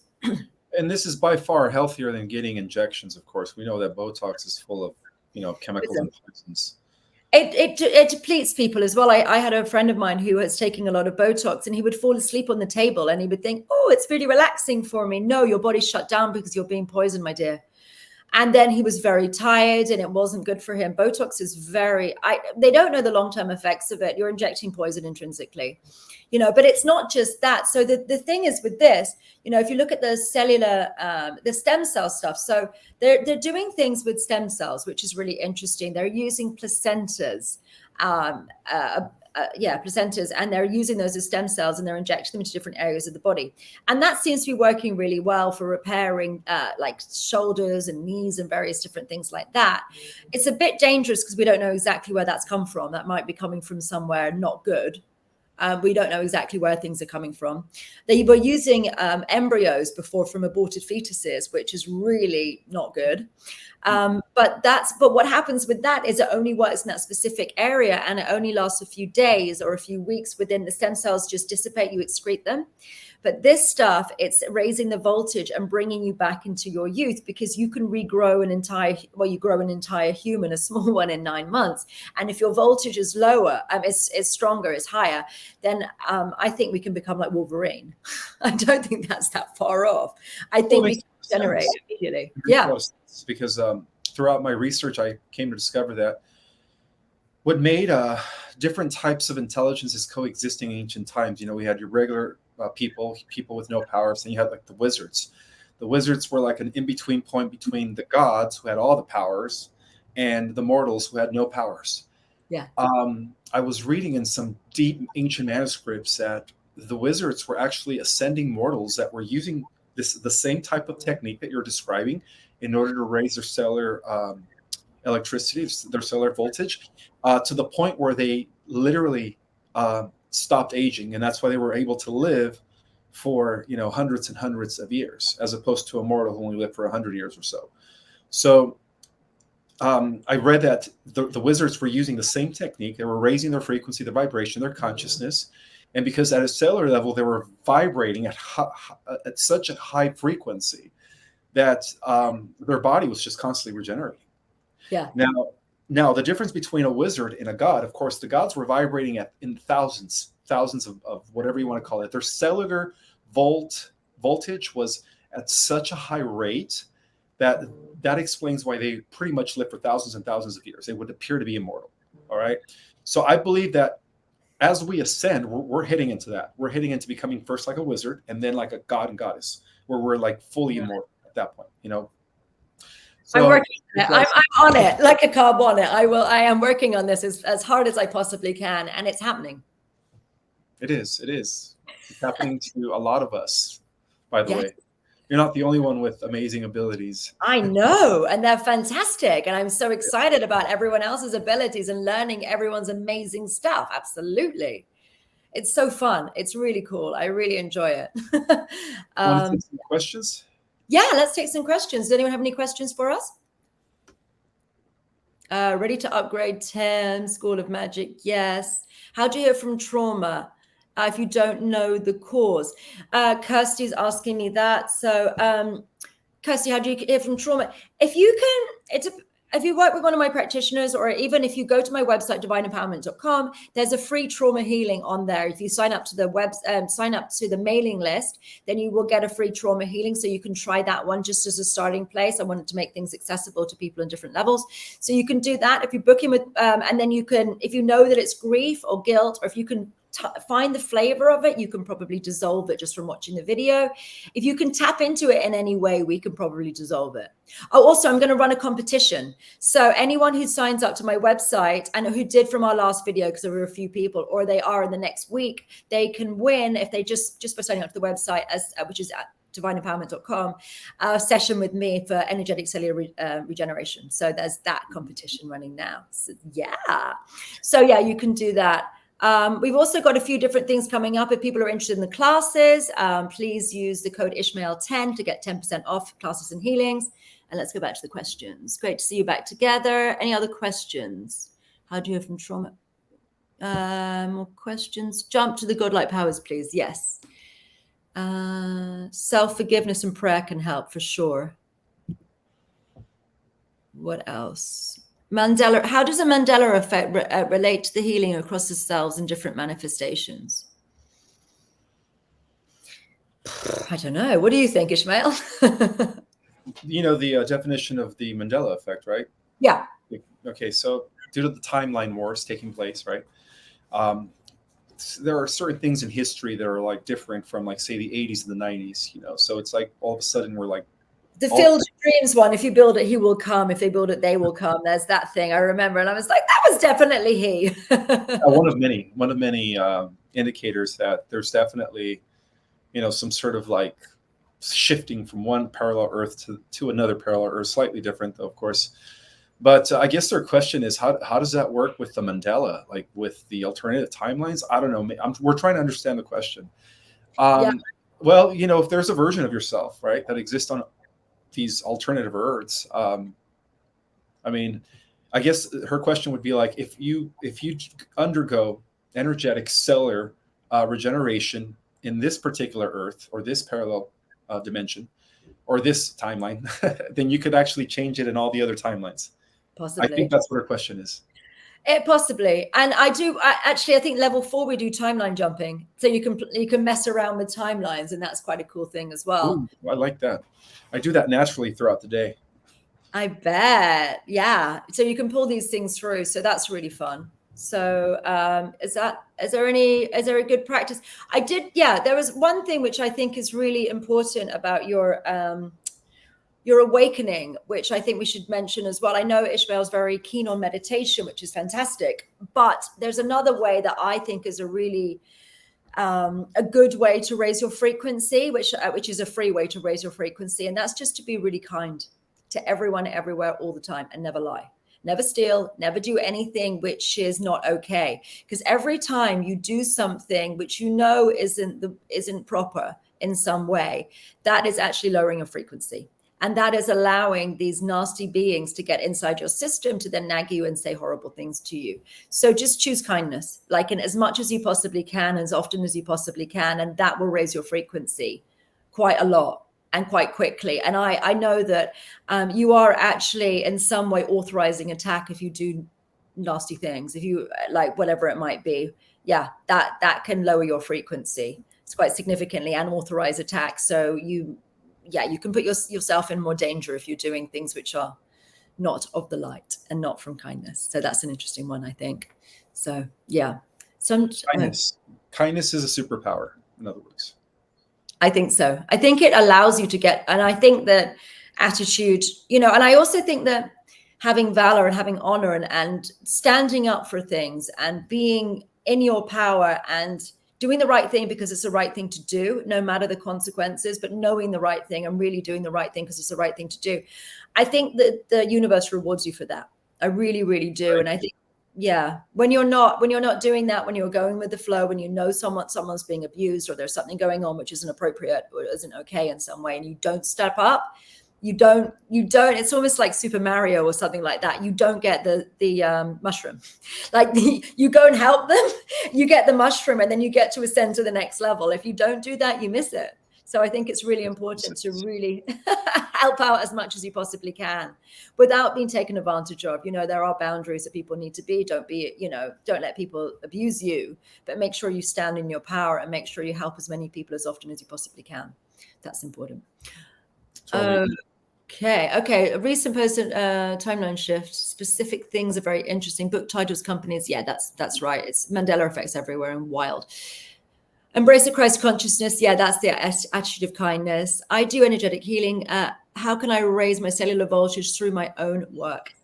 And this is by far healthier than getting injections, of course. We know that Botox is full of, you know, chemicals and poisons. It depletes people as well. I had a friend of mine who was taking a lot of Botox, and he would fall asleep on the table and he would think, oh, it's really relaxing for me. No, your body's shut down because you're being poisoned, my dear. And then he was very tired and it wasn't good for him. Botox is they don't know the long-term effects of it. You're injecting poison intrinsically, you know, but it's not just that. So the thing is with this, you know, if you look at the cellular, the stem cell stuff, so they're doing things with stem cells, which is really interesting. They're using placentas, placentas, and they're using those as stem cells, and they're injecting them into different areas of the body. And that seems to be working really well for repairing like shoulders and knees and various different things like that. It's a bit dangerous because we don't know exactly where that's come from. That might be coming from somewhere not good. We don't know exactly where things are coming from. They were using embryos before from aborted fetuses, which is really not good. But what happens with that is it only works in that specific area, and it only lasts a few days or a few weeks. Within the stem cells just dissipate, you excrete them. But this stuff, it's raising the voltage and bringing you back into your youth, because you can regrow you grow an entire human, a small one, in 9 months. And if your voltage is lower, is stronger, is higher, then I think we can become like Wolverine. I don't think that's that far off. I think we can generate immediately. Yeah. Because throughout my research, I came to discover that what made different types of intelligences coexisting in ancient times, you know, we had your regular people with no powers, and you had like the wizards. The wizards were like an in-between point between the gods, who had all the powers, and the mortals, who had no powers. Yeah. I was reading in some deep ancient manuscripts that the wizards were actually ascending mortals that were using the same type of technique that you're describing in order to raise their cellular electricity, their cellular voltage, to the point where they literally stopped aging, and that's why they were able to live for, you know, hundreds and hundreds of years, as opposed to a mortal who only lived for 100 years or so. So I read that the wizards were using the same technique. They were raising their frequency, their vibration, their consciousness, and because at a cellular level they were vibrating at such a high frequency that their body was just constantly regenerating. Yeah. Now the difference between a wizard and a god, of course, the gods were vibrating in thousands of whatever you want to call it. Their cellular voltage was at such a high rate that explains why they pretty much live for thousands and thousands of years. They would appear to be immortal. All right. So I believe that as we ascend, we're hitting into that. We're hitting into becoming first like a wizard and then like a god and goddess, where we're like fully immortal at that point, you know? So, I'm working on it. I'm on it, like a carb on it. I am working on this as hard as I possibly can, and it's happening. It is. It's happening to a lot of us, by the Yes. way. You're not the only one with amazing abilities. I know, and they're fantastic. And I'm so excited about everyone else's abilities and learning everyone's amazing stuff. Absolutely. It's so fun. It's really cool. I really enjoy it. Want to take some questions? Yeah, let's take some questions. Does anyone have any questions for us? Ready to upgrade 10, School of Magic, yes. How do you hear from trauma if you don't know the cause? Kirsty's asking me that. So, Kirsty, how do you hear from trauma? If you work with one of my practitioners, or even if you go to my website, divineempowerment.com, there's a free trauma healing on there. If you sign up to the mailing list, then you will get a free trauma healing. So you can try that one just as a starting place. I wanted to make things accessible to people in different levels. So you can do that. If you book in with, and then you can, if you know that it's grief or guilt, or if you can find the flavor of it, you can probably dissolve it just from watching the video. If you can tap into it in any way, we can probably dissolve it. Oh, also, I'm going to run a competition. So anyone who signs up to my website and who did from our last video, because there were a few people, or they are in the next week, they can win if they just by signing up to the website, which is at divineempowerment.com, a session with me for energetic cellular regeneration. So there's that competition running now. So yeah, you can do that. We've also got a few different things coming up. If people are interested in the classes, please use the code Ismael10 to get 10% off classes and healings. And let's go back to the questions. Great to see you back together. Any other questions? How do you hear from trauma? More questions? Jump to the godlike powers, please. Yes. Self-forgiveness and prayer can help for sure. What else? Mandela. How does a Mandela effect relate to the healing across the cells and different manifestations? I don't know. What do you think, Ismael? You know the definition of the Mandela effect, right? Yeah. Okay, so due to the timeline wars taking place, right? There are certain things in history that are like different from, like, say, the 80s and the 90s, you know. So it's like all of a sudden we're like, the Field of Dreams one, if you build it, he will come. If they build it, they will come. There's that thing I remember. And I was like, that was definitely he. one of many indicators that there's definitely, you know, some sort of like shifting from one parallel Earth to another parallel Earth, slightly different though, of course. But I guess their question is, how does that work with the Mandela, like with the alternative timelines? I don't know. We're trying to understand the question. Well, you know, if there's a version of yourself, right, that exists on these alternative Earths, I mean, I guess her question would be like, if you undergo energetic cellular regeneration in this particular Earth or this parallel dimension or this timeline, then you could actually change it in all the other timelines. Possibly. I think that's what her question is. Possibly. And I think level 4, we do timeline jumping. So you can mess around with timelines, and that's quite a cool thing as well. Ooh, I like that. I do that naturally throughout the day. I bet. Yeah. So you can pull these things through. So that's really fun. So is there a good practice? There was one thing which I think is really important about your awakening, which I think we should mention as well. I know Ishmael's very keen on meditation, which is fantastic, but there's another way that I think is a really a good way to raise your frequency, which is a free way to raise your frequency. And that's just to be really kind to everyone, everywhere, all the time, and never lie. Never steal, never do anything which is not okay. Because every time you do something which you know isn't proper in some way, that is actually lowering your frequency. And that is allowing these nasty beings to get inside your system to then nag you and say horrible things to you. So just choose kindness, like in as much as you possibly can, as often as you possibly can, and that will raise your frequency quite a lot. and quite quickly. And I know that you are actually in some way authorizing attack if you do nasty things, if you like whatever it might be. Yeah, that can lower your frequency. It's quite significantly and authorize attacks. So you can put yourself in more danger if you're doing things which are not of the light and not from kindness. So that's an interesting one, I think. So yeah. Kindness is a superpower, in other words. I think so. I think it allows you to get, and I think that attitude, and I also think that having valor and having honor and standing up for things and being in your power and doing the right thing because it's the right thing to do, no matter the consequences, but knowing the right thing and really doing the right thing because it's the right thing to do. I think that the universe rewards you for that. I really, really do. Right. And I think, when you're not doing that, when you're going with the flow, when you know someone's being abused or there's something going on which isn't appropriate or isn't okay in some way, and you don't step up, you don't, it's almost like Super Mario or something like that. You don't get the mushroom. Like you go and help them, you get the mushroom, and then you get to ascend to the next level. If you don't do that, you miss it. So I think it's really important to really help out as much as you possibly can without being taken advantage of. There are boundaries that people need to be. Don't let people abuse you, but make sure you stand in your power and make sure you help as many people as often as you possibly can. That's important. Totally. Okay. A recent person, timeline shift. Specific things are very interesting. Book titles, companies. Yeah, that's right. It's Mandela effects everywhere and wild. Embrace the Christ consciousness. Yeah, that's the attitude of kindness. I do energetic healing. How can I raise my cellular voltage through my own work?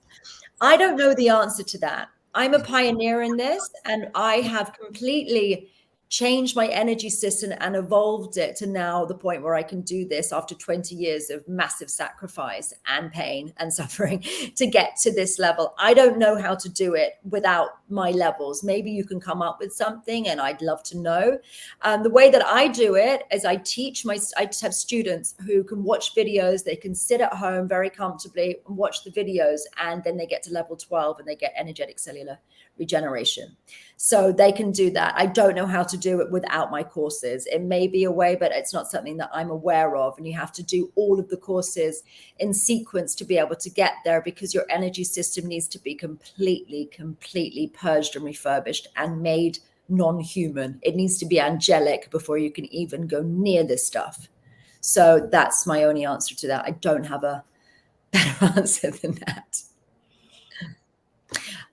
I don't know the answer to that. I'm a pioneer in this, and I have completely changed my energy system and evolved it to now the point where I can do this after 20 years of massive sacrifice and pain and suffering to get to this level. I don't know how to do it without my levels. Maybe you can come up with something, and I'd love to know. The way that I do it is I have students who can watch videos. They can sit at home very comfortably and watch the videos, and then they get to level 12 and they get energetic cellular regeneration. So they can do that. I don't know how to do it without my courses. It may be a way, but it's not something that I'm aware of. And you have to do all of the courses in sequence to be able to get there, because your energy system needs to be completely purged and refurbished and made non-human. It needs to be angelic before you can even go near this stuff. So that's my only answer to that. I don't have a better answer than that.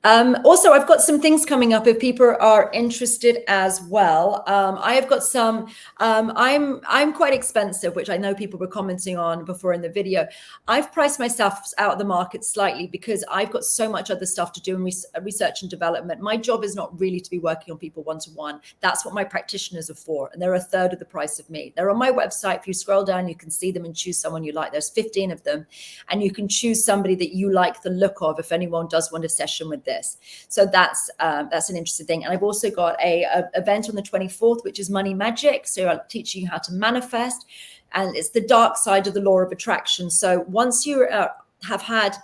Also, I've got some things coming up if people are interested as well. I have got some, I'm quite expensive, which I know people were commenting on before in the video. I've priced myself out of the market slightly because I've got so much other stuff to do in research and development. My job is not really to be working on people one-to-one. That's what my practitioners are for. And they're a third of the price of me. They're on my website. If you scroll down, you can see them and choose someone you like. There's 15 of them. And you can choose somebody that you like the look of if anyone does want a session with this. So that's an interesting thing. And I've also got a event on the 24th, which is money magic. So I'll teach you how to manifest, and it's the dark side of the law of attraction. So once you have had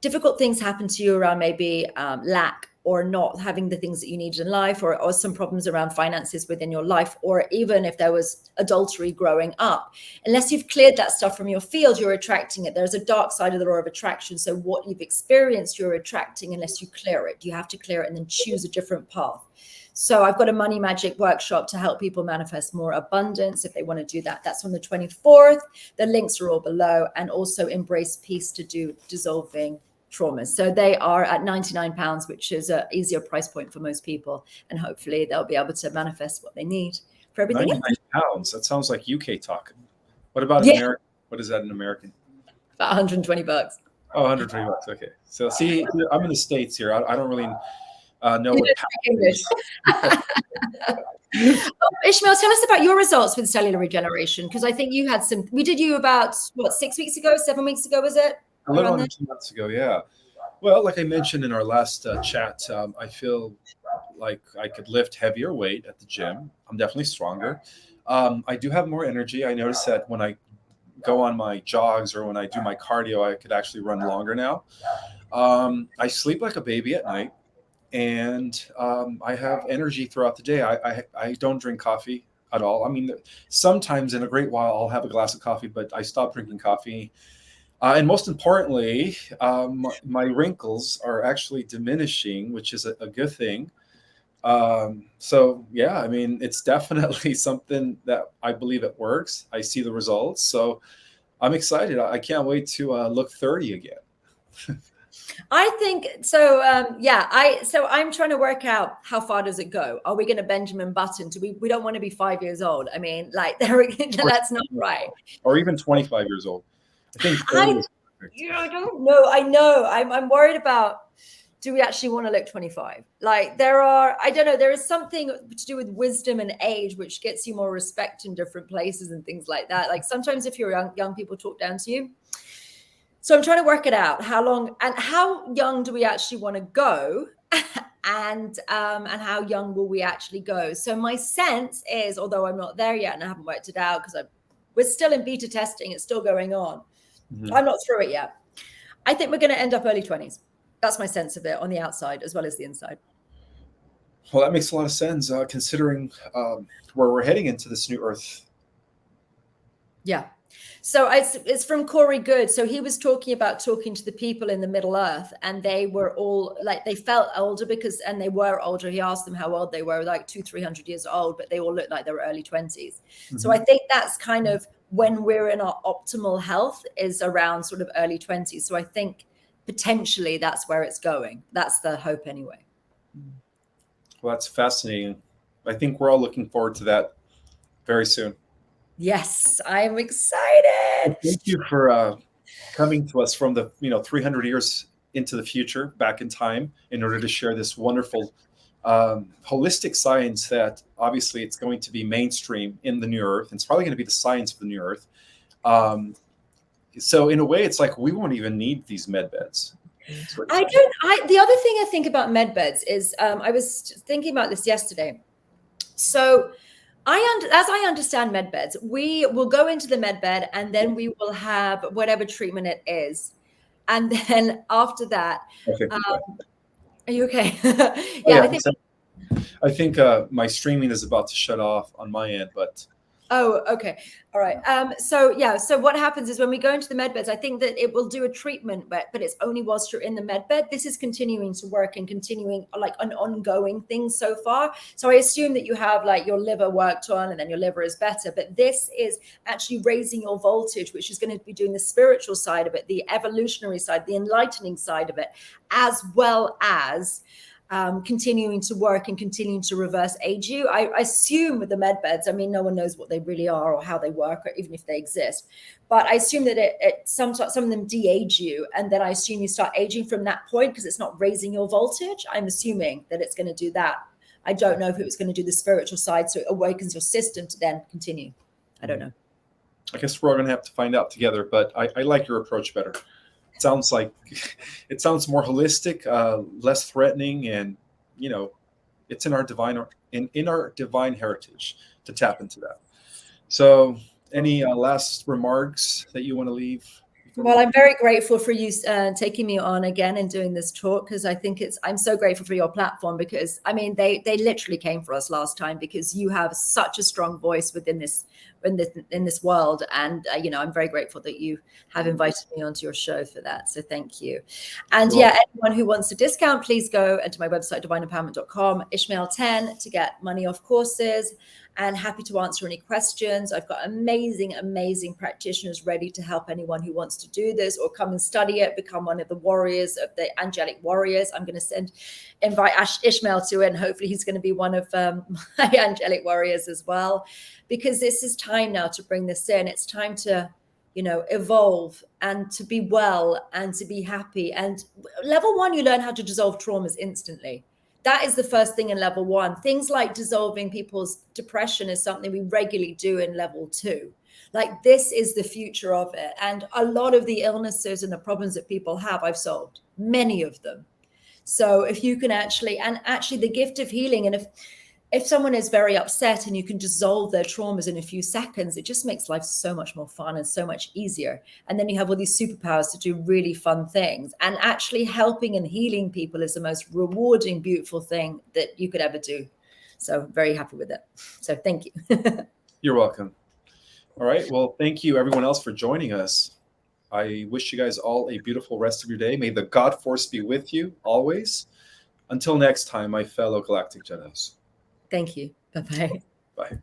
difficult things happen to you around maybe lack or not having the things that you need in life, or some problems around finances within your life, or even if there was adultery growing up, unless you've cleared that stuff from your field, you're attracting it. There's a dark side of the law of attraction. So what you've experienced, you're attracting unless you clear it. You have to clear it and then choose a different path. So I've got a money magic workshop to help people manifest more abundance if they want to do that. That's on the 24th. The links are all below. And also Embrace Peace to do dissolving traumas. So they are at £99, which is an easier price point for most people. And hopefully they'll be able to manifest what they need for everything. £99. That sounds like UK talk. What about American? What is that in American? About $120. Oh, $120. Okay. So see, I'm in the States here. I don't really know what English. Ismael, tell us about your results with cellular regeneration, because I think you had some. We did you about 6 weeks ago, 7 weeks ago, was it? A little under 2 months ago, yeah. Well, like I mentioned in our last chat, I feel like I could lift heavier weight at the gym. I'm definitely stronger. I do have more energy. I noticed that when I go on my jogs or when I do my cardio, I could actually run longer now. I sleep like a baby at night, and I have energy throughout the day. I don't drink coffee. at all. I mean, sometimes in a great while I'll have a glass of coffee, but I stopped drinking coffee. And most importantly, my wrinkles are actually diminishing, which is a good thing. So yeah, I mean, it's definitely something that I believe it works. I see the results. So I'm excited. I can't wait to look 30 again. I think so. So I'm trying to work out how far does it go? Are we going to Benjamin Button? We don't want to be 5 years old. I mean, like that's not right. Or even 25 years old. I think 30 is perfect. I don't know. I know. I'm worried about, do we actually want to look 25? Like I don't know, there is something to do with wisdom and age, which gets you more respect in different places and things like that. Like sometimes if you're young people talk down to you. So I'm trying to work it out. How long and how young do we actually want to go? And how young will we actually go? So my sense is, although I'm not there yet and I haven't worked it out because we're still in beta testing, it's still going on. Mm-hmm. I'm not through it yet. I think we're going to end up early 20s. That's my sense of it on the outside as well as the inside. Well, that makes a lot of sense considering where we're heading into this new Earth. Yeah. So it's from Corey Good. So he was talking to the people in the Middle Earth, and they were all like, they felt older and they were older. He asked them how old they were, like 200-300 years old, but they all looked like they were early 20s. Mm-hmm. So I think that's kind of when we're in our optimal health is around sort of early 20s. So I think potentially that's where it's going. That's the hope anyway. Well, that's fascinating. I think we're all looking forward to that very soon. Yes, I'm excited. Thank you for coming to us from the 300 years into the future, back in time, in order to share this wonderful holistic science that obviously it's going to be mainstream in the new Earth. And it's probably going to be the science of the new Earth. So in a way, it's like we won't even need these med beds. The other thing I think about med beds is I was thinking about this yesterday. So as I understand med beds, we will go into the med bed and then we will have whatever treatment it is. And then after that, okay. Are you okay? Yeah, I think my streaming is about to shut off on my end, but. Oh, okay. All right. So what happens is when we go into the med beds, I think that it will do a treatment, but it's only whilst you're in the med bed. This is continuing to work and continuing like an ongoing thing so far. So I assume that you have like your liver worked on and then your liver is better, but this is actually raising your voltage, which is going to be doing the spiritual side of it, the evolutionary side, the enlightening side of it, as well as continuing to work and continuing to reverse age you. I assume with the med beds, I mean, no one knows what they really are or how they work, or even if they exist. But I assume that some of them de-age you, and then I assume you start aging from that point because it's not raising your voltage. I'm assuming that it's going to do that. I don't know if it was going to do the spiritual side, so it awakens your system to then continue. I don't know. I guess we're all going to have to find out together, but I like your approach better. It sounds more holistic, less threatening, and it's in our divine heritage to tap into that. So, any last remarks that you want to leave? Well, I'm very grateful for you taking me on again and doing this talk, because I think I'm so grateful for your platform, because I mean they literally came for us last time because you have such a strong voice within this world, and I'm very grateful that you have invited me onto your show for that. So thank you. And cool. Yeah, anyone who wants a discount, please go to my website divineempowerment.com, Ismael 10 to get money off courses. And happy to answer any questions. I've got amazing practitioners ready to help anyone who wants to do this or come and study it, become one of the warriors of the angelic warriors. I'm going to invite Ishmael to it, and hopefully he's going to be one of my angelic warriors as well, because this is time now to bring this in. It's time to, evolve and to be well and to be happy. And level 1, you learn how to dissolve traumas instantly. That is the first thing in level 1. Things like dissolving people's depression is something we regularly do in level 2. Like, this is the future of it. And a lot of the illnesses and the problems that people have, I've solved many of them. So if you can actually the gift of healing, and if someone is very upset and you can dissolve their traumas in a few seconds, it just makes life so much more fun and so much easier. And then you have all these superpowers to do really fun things. And actually helping and healing people is the most rewarding, beautiful thing that you could ever do. So very happy with it. So thank you. You're welcome. All right. Well, thank you everyone else for joining us. I wish you guys all a beautiful rest of your day. May the God Force be with you always. Until next time, my fellow Galactic Jedis. Thank you. Bye-bye. Bye.